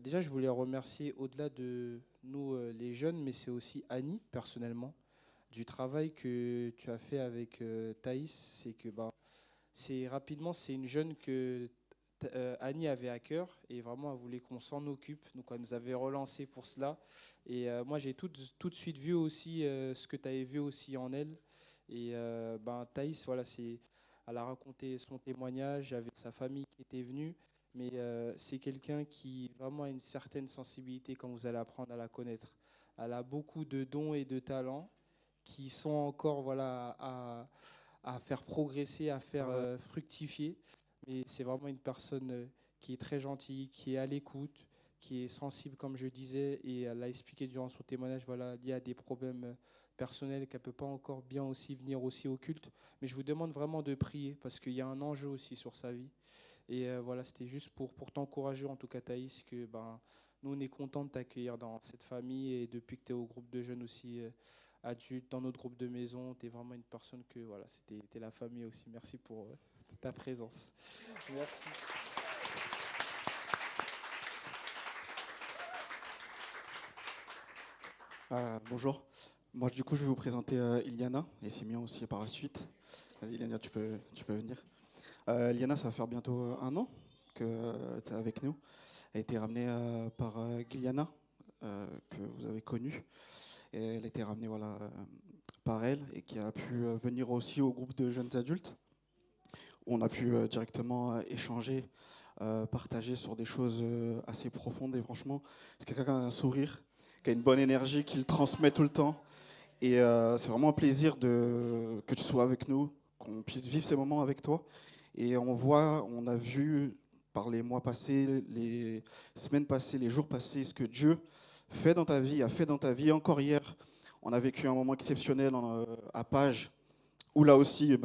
déjà, je voulais remercier au-delà de nous, les jeunes, mais c'est aussi Annie, personnellement, du travail que tu as fait avec Thaïs. C'est que c'est une jeune que Annie avait à cœur et vraiment elle voulait qu'on s'en occupe. Donc elle nous avait relancé pour cela. Et moi j'ai tout de suite vu aussi ce que tu avais vu aussi en elle. Et Thaïs, elle a raconté son témoignage avec sa famille qui était venue. Mais c'est quelqu'un qui vraiment a une certaine sensibilité quand vous allez apprendre à la connaître. Elle a beaucoup de dons et de talents qui sont encore à faire progresser, à faire fructifier. Mais c'est vraiment une personne qui est très gentille, qui est à l'écoute, qui est sensible, comme je disais, et elle a expliqué durant son témoignage, lié à des problèmes personnels, qu'elle ne peut pas encore bien aussi venir aussi au culte. Mais je vous demande vraiment de prier, parce qu'il y a un enjeu aussi sur sa vie. Et c'était juste pour t'encourager, en tout cas Thaïs, que nous, on est contents de t'accueillir dans cette famille, et depuis que tu es au groupe de jeunes aussi, adultes, dans notre groupe de maison, tu es vraiment une personne que, c'était la famille aussi. Merci pour ta présence. Merci. Bonjour. Moi, du coup, je vais vous présenter Iliana et Simeon aussi par la suite. Vas-y, Iliana, tu peux venir. Iliana, ça va faire bientôt 1 an que tu es avec nous. Elle a été ramenée par Giliana, que vous avez connue. Et elle a été ramenée par elle et qui a pu venir aussi au groupe de jeunes adultes. Où on a pu directement échanger, partager sur des choses assez profondes. Et franchement, c'est quelqu'un qui a un sourire, qui a une bonne énergie, qui le transmet tout le temps. Et c'est vraiment un plaisir que tu sois avec nous, qu'on puisse vivre ces moments avec toi. Et on a vu par les mois passés, les semaines passées, les jours passés, ce que Dieu fait dans ta vie, a fait dans ta vie. Encore hier, on a vécu un moment exceptionnel à Page, où là aussi,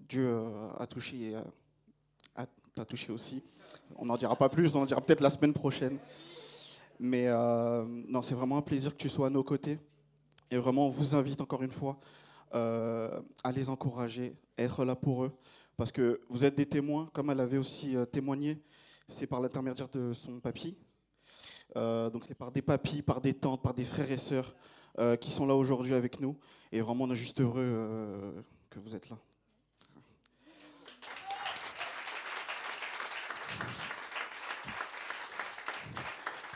Dieu a touché et t'a touché aussi. On n'en dira pas plus, on en dira peut-être la semaine prochaine. Mais non, c'est vraiment un plaisir que tu sois à nos côtés. Et vraiment, on vous invite encore une fois à les encourager, à être là pour eux. Parce que vous êtes des témoins, comme elle avait aussi témoigné. C'est par l'intermédiaire de son papy. Donc c'est par des papys, par des tantes, par des frères et sœurs qui sont là aujourd'hui avec nous. Et vraiment, on est juste heureux que vous êtes là.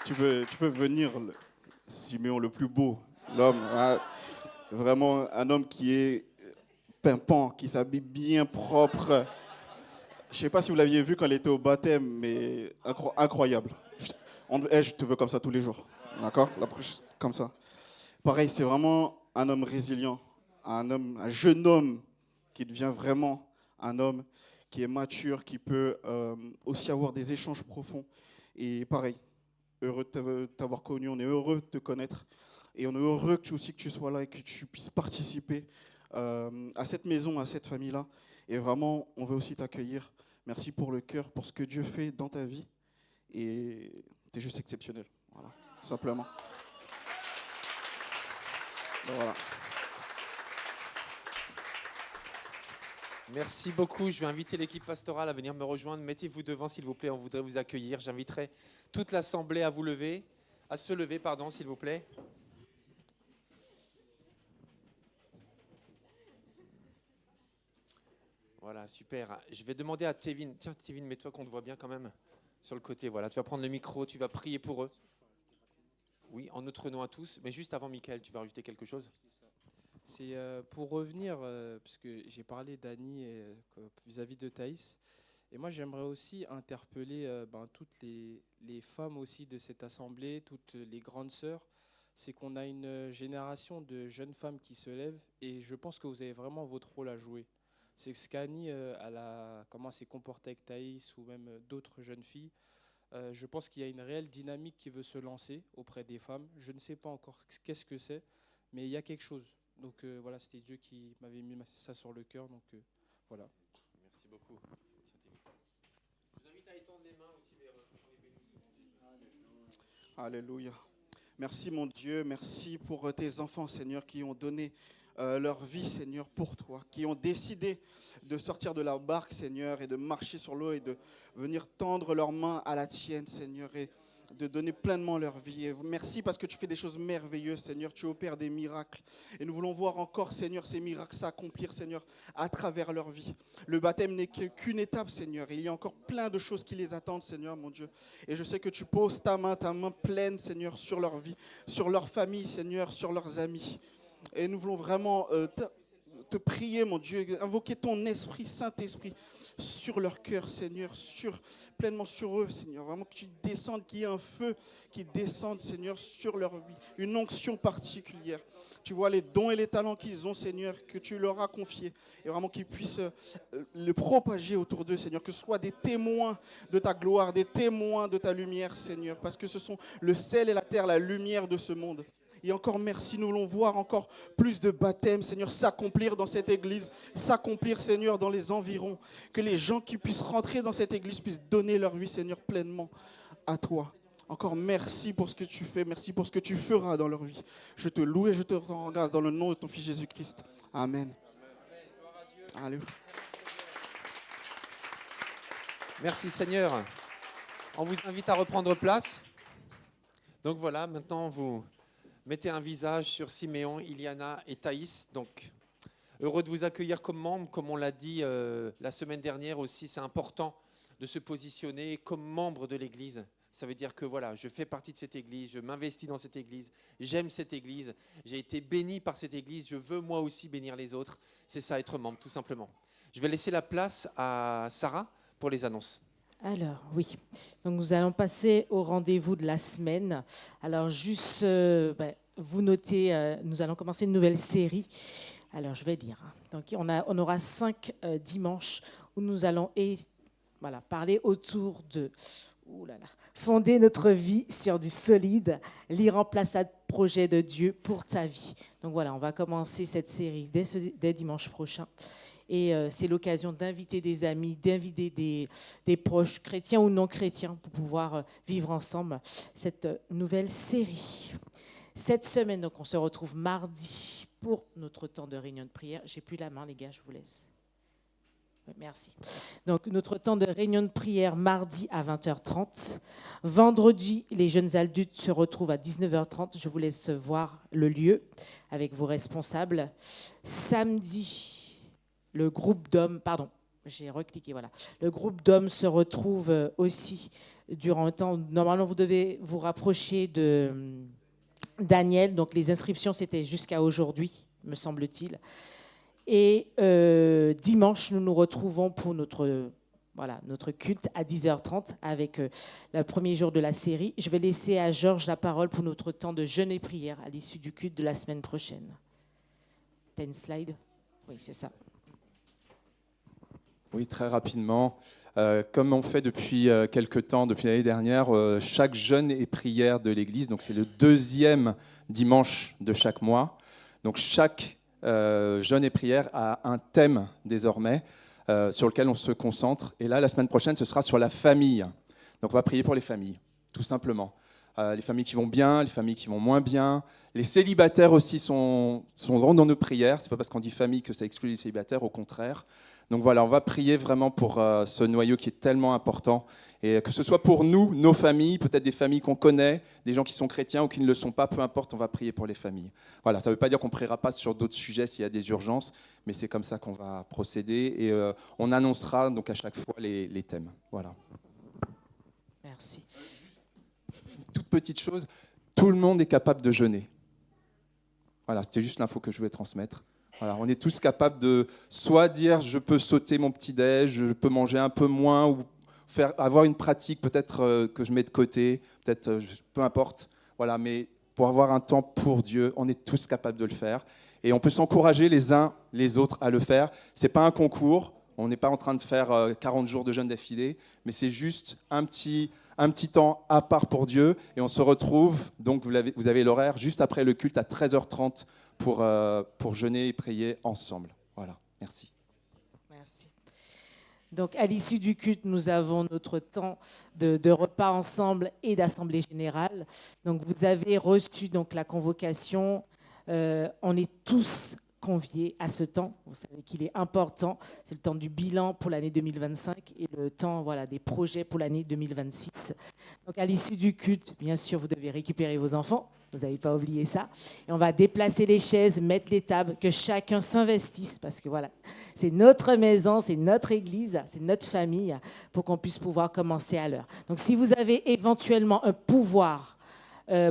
Tu peux venir, Siméon le plus beau, l'homme, vraiment un homme qui est pimpant, qui s'habille bien propre. Je ne sais pas si vous l'aviez vu quand il était au baptême, mais incroyable. Je te veux comme ça tous les jours, d'accord? Comme ça. Pareil, c'est vraiment un homme résilient, un jeune homme qui devient vraiment un homme qui est mature, qui peut aussi avoir des échanges profonds. Et pareil, heureux de t'avoir connu, on est heureux de te connaître. Et on est heureux que tu sois là et que tu puisses participer à cette maison, à cette famille-là. Et vraiment, on veut aussi t'accueillir. Merci pour le cœur, pour ce que Dieu fait dans ta vie. Et tu es juste exceptionnel. Voilà, tout simplement. Voilà. Merci beaucoup. Je vais inviter l'équipe pastorale à venir me rejoindre. Mettez-vous devant, s'il vous plaît. On voudrait vous accueillir. J'inviterai toute l'assemblée à se lever, s'il vous plaît. Voilà, super. Je vais demander à Tevin. Tiens, Tevin, mets-toi qu'on te voit bien quand même sur le côté. Voilà, tu vas prendre le micro, tu vas prier pour eux. Oui, en notre nom à tous. Mais juste avant, Michael, tu vas rajouter quelque chose? C'est pour revenir, parce que j'ai parlé d'Annie vis-à-vis de Thaïs. Et moi, j'aimerais aussi interpeller toutes les femmes aussi de cette assemblée, toutes les grandes sœurs. C'est qu'on a une génération de jeunes femmes qui se lèvent et je pense que vous avez vraiment votre rôle à jouer. C'est que Scani, comment elle s'est comportée avec Thaïs ou même d'autres jeunes filles, je pense qu'il y a une réelle dynamique qui veut se lancer auprès des femmes. Je ne sais pas encore qu'est-ce que c'est, mais il y a quelque chose. Donc voilà, c'était Dieu qui m'avait mis ça sur le cœur. Donc voilà. Merci beaucoup. Je vous invite à étendre les mains aussi vers les bénissements. Alléluia. Merci mon Dieu, merci pour tes enfants, Seigneur, qui ont donné leur vie, Seigneur, pour toi, qui ont décidé de sortir de la barque, Seigneur, et de marcher sur l'eau et de venir tendre leurs mains à la tienne, Seigneur, et de donner pleinement leur vie. Et merci parce que tu fais des choses merveilleuses, Seigneur, tu opères des miracles. Et nous voulons voir encore, Seigneur, ces miracles s'accomplir, Seigneur, à travers leur vie. Le baptême n'est qu'une étape, Seigneur. Il y a encore plein de choses qui les attendent, Seigneur, mon Dieu. Et je sais que tu poses ta main pleine, Seigneur, sur leur vie, sur leur famille, Seigneur, sur leurs amis. Et nous voulons vraiment te prier, mon Dieu, invoquer ton esprit, Saint-Esprit, sur leur cœur, Seigneur, pleinement sur eux, Seigneur. Vraiment que tu descendes, qu'il y ait un feu qui descende, Seigneur, sur leur vie. Une onction particulière. Tu vois les dons et les talents qu'ils ont, Seigneur, que tu leur as confiés. Et vraiment qu'ils puissent le propager autour d'eux, Seigneur. Que ce soit des témoins de ta gloire, des témoins de ta lumière, Seigneur. Parce que ce sont le sel et la terre, la lumière de ce monde. Et encore merci, nous voulons voir encore plus de baptêmes, Seigneur, s'accomplir dans cette église, s'accomplir, Seigneur, dans les environs. Que les gens qui puissent rentrer dans cette église puissent donner leur vie, Seigneur, pleinement à toi. Encore merci pour ce que tu fais, merci pour ce que tu feras dans leur vie. Je te loue et je te rends grâce dans le nom de ton Fils Jésus-Christ. Amen. Alléluia. Merci Seigneur. On vous invite à reprendre place. Donc voilà, maintenant vous mettez un visage sur Siméon, Iliana et Thaïs. Donc, heureux de vous accueillir comme membre. Comme on l'a dit la semaine dernière aussi, c'est important de se positionner comme membre de l'Église. Ça veut dire que voilà, je fais partie de cette Église, je m'investis dans cette Église, j'aime cette Église, j'ai été béni par cette Église, je veux moi aussi bénir les autres. C'est ça, être membre, tout simplement. Je vais laisser la place à Sarah pour les annonces. Alors, oui. Donc, nous allons passer au rendez-vous de la semaine. Alors, juste, vous notez, nous allons commencer une nouvelle série. Alors, je vais lire. Donc, on aura 5 dimanches où nous allons parler autour de fonder notre vie sur du solide, l'irremplaçable projet de Dieu pour ta vie. Donc, voilà, on va commencer cette série dès dimanche prochain. Et c'est l'occasion d'inviter des amis, d'inviter des proches, chrétiens ou non chrétiens, pour pouvoir vivre ensemble cette nouvelle série. Cette semaine, donc, on se retrouve mardi pour notre temps de réunion de prière. J'ai plus la main, les gars, je vous laisse. Oui, merci. Donc, notre temps de réunion de prière mardi à 20h30. Vendredi, les jeunes adultes se retrouvent à 19h30. Je vous laisse voir le lieu avec vos responsables. Samedi, le groupe d'hommes, le groupe d'hommes se retrouve aussi durant un temps. Normalement, vous devez vous rapprocher de Daniel. Donc, les inscriptions, c'était jusqu'à aujourd'hui, me semble-t-il. Et dimanche, nous nous retrouvons pour notre culte à 10h30 avec le premier jour de la série. Je vais laisser à Georges la parole pour notre temps de jeûne et prière à l'issue du culte de la semaine prochaine. T'as une slide ? Oui, c'est ça. Oui, très rapidement. Comme on fait depuis quelques temps, depuis l'année dernière, chaque jeûne et prière de l'Église, donc c'est le 2e dimanche de chaque mois. Donc chaque jeûne et prière a un thème désormais sur lequel on se concentre. Et là, la semaine prochaine, ce sera sur la famille. Donc on va prier pour les familles, tout simplement. Les familles qui vont bien, les familles qui vont moins bien. Les célibataires aussi sont dans nos prières. Ce n'est pas parce qu'on dit famille que ça exclut les célibataires, au contraire. Donc voilà, on va prier vraiment pour ce noyau qui est tellement important. Et que ce soit pour nous, nos familles, peut-être des familles qu'on connaît, des gens qui sont chrétiens ou qui ne le sont pas, peu importe, on va prier pour les familles. Voilà, ça ne veut pas dire qu'on ne priera pas sur d'autres sujets s'il y a des urgences, mais c'est comme ça qu'on va procéder. Et on annoncera donc à chaque fois les thèmes. Voilà. Merci. Toute petite chose, tout le monde est capable de jeûner. Voilà, c'était juste l'info que je voulais transmettre. Voilà, on est tous capables de soit dire je peux sauter mon petit-déj, je peux manger un peu moins, ou avoir une pratique peut-être que je mets de côté, peut-être peu importe. Voilà, mais pour avoir un temps pour Dieu, on est tous capables de le faire. Et on peut s'encourager les uns les autres à le faire. Ce n'est pas un concours, on n'est pas en train de faire 40 jours de jeûne d'affilée, mais c'est juste un petit temps à part pour Dieu. Et on se retrouve, donc vous avez l'horaire, juste après le culte à 13h30 pour jeûner et prier ensemble. Voilà, merci. Merci. Donc, à l'issue du culte, nous avons notre temps de repas ensemble et d'assemblée générale. Donc, vous avez reçu donc, la convocation. On est tous conviés à ce temps. Vous savez qu'il est important. C'est le temps du bilan pour l'année 2025 et le temps des projets pour l'année 2026. Donc, à l'issue du culte, bien sûr, vous devez récupérer vos enfants. Vous n'avez pas oublié ça. Et on va déplacer les chaises, mettre les tables, que chacun s'investisse, parce que voilà, c'est notre maison, c'est notre église, c'est notre famille, pour qu'on puisse pouvoir commencer à l'heure. Donc, si vous avez éventuellement un pouvoir,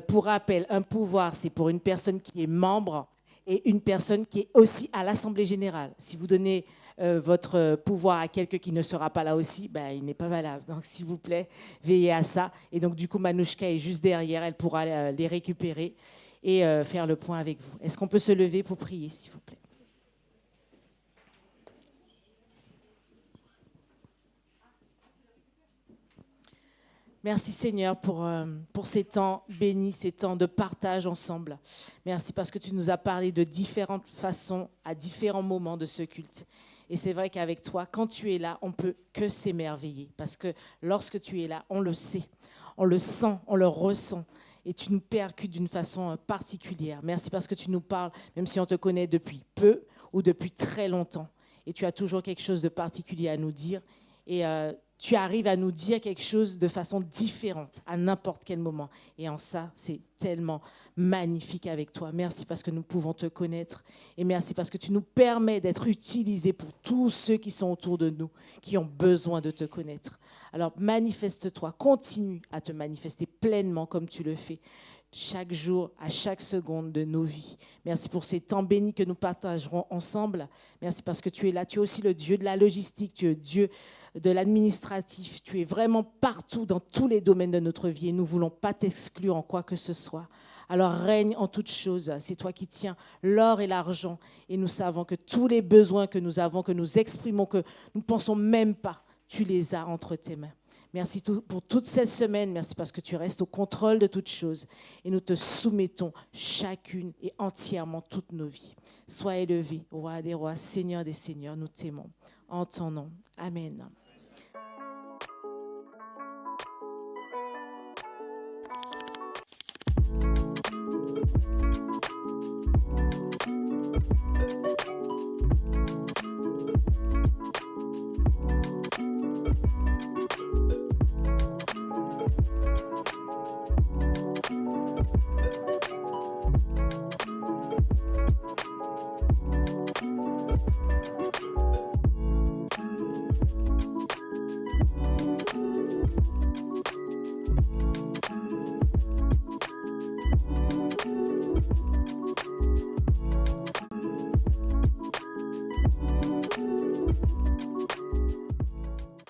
pour rappel, un pouvoir, c'est pour une personne qui est membre et une personne qui est aussi à l'Assemblée générale. Si vous donnez votre pouvoir à quelqu'un qui ne sera pas là aussi, il n'est pas valable. Donc, s'il vous plaît, veillez à ça. Et donc, du coup, Manouchka est juste derrière. Elle pourra les récupérer et faire le point avec vous. Est-ce qu'on peut se lever pour prier, s'il vous plaît? Merci Seigneur pour ces temps bénis, ces temps de partage ensemble. Merci parce que tu nous as parlé de différentes façons, à différents moments de ce culte. Et c'est vrai qu'avec toi, quand tu es là, on ne peut que s'émerveiller. Parce que lorsque tu es là, on le sait, on le sent, on le ressent. Et tu nous percutes d'une façon particulière. Merci parce que tu nous parles, même si on te connaît depuis peu ou depuis très longtemps. Et tu as toujours quelque chose de particulier à nous dire. Et tu arrives à nous dire quelque chose de façon différente à n'importe quel moment. Et en ça, c'est tellement magnifique avec toi. Merci parce que nous pouvons te connaître. Et merci parce que tu nous permets d'être utilisés pour tous ceux qui sont autour de nous, qui ont besoin de te connaître. Alors manifeste-toi, continue à te manifester pleinement comme tu le fais chaque jour, à chaque seconde de nos vies. Merci pour ces temps bénis que nous partagerons ensemble. Merci parce que tu es là. Tu es aussi le Dieu de la logistique, tu es le Dieu de l'administratif. Tu es vraiment partout dans tous les domaines de notre vie et nous ne voulons pas t'exclure en quoi que ce soit. Alors règne en toutes choses. C'est toi qui tiens l'or et l'argent et nous savons que tous les besoins que nous avons, que nous exprimons, que nous ne pensons même pas, tu les as entre tes mains. Merci pour toute cette semaine. Merci parce que tu restes au contrôle de toutes choses. Et nous te soumettons chacune et entièrement toutes nos vies. Sois élevé, roi des rois, Seigneur des seigneurs, nous t'aimons. En ton nom. Amen.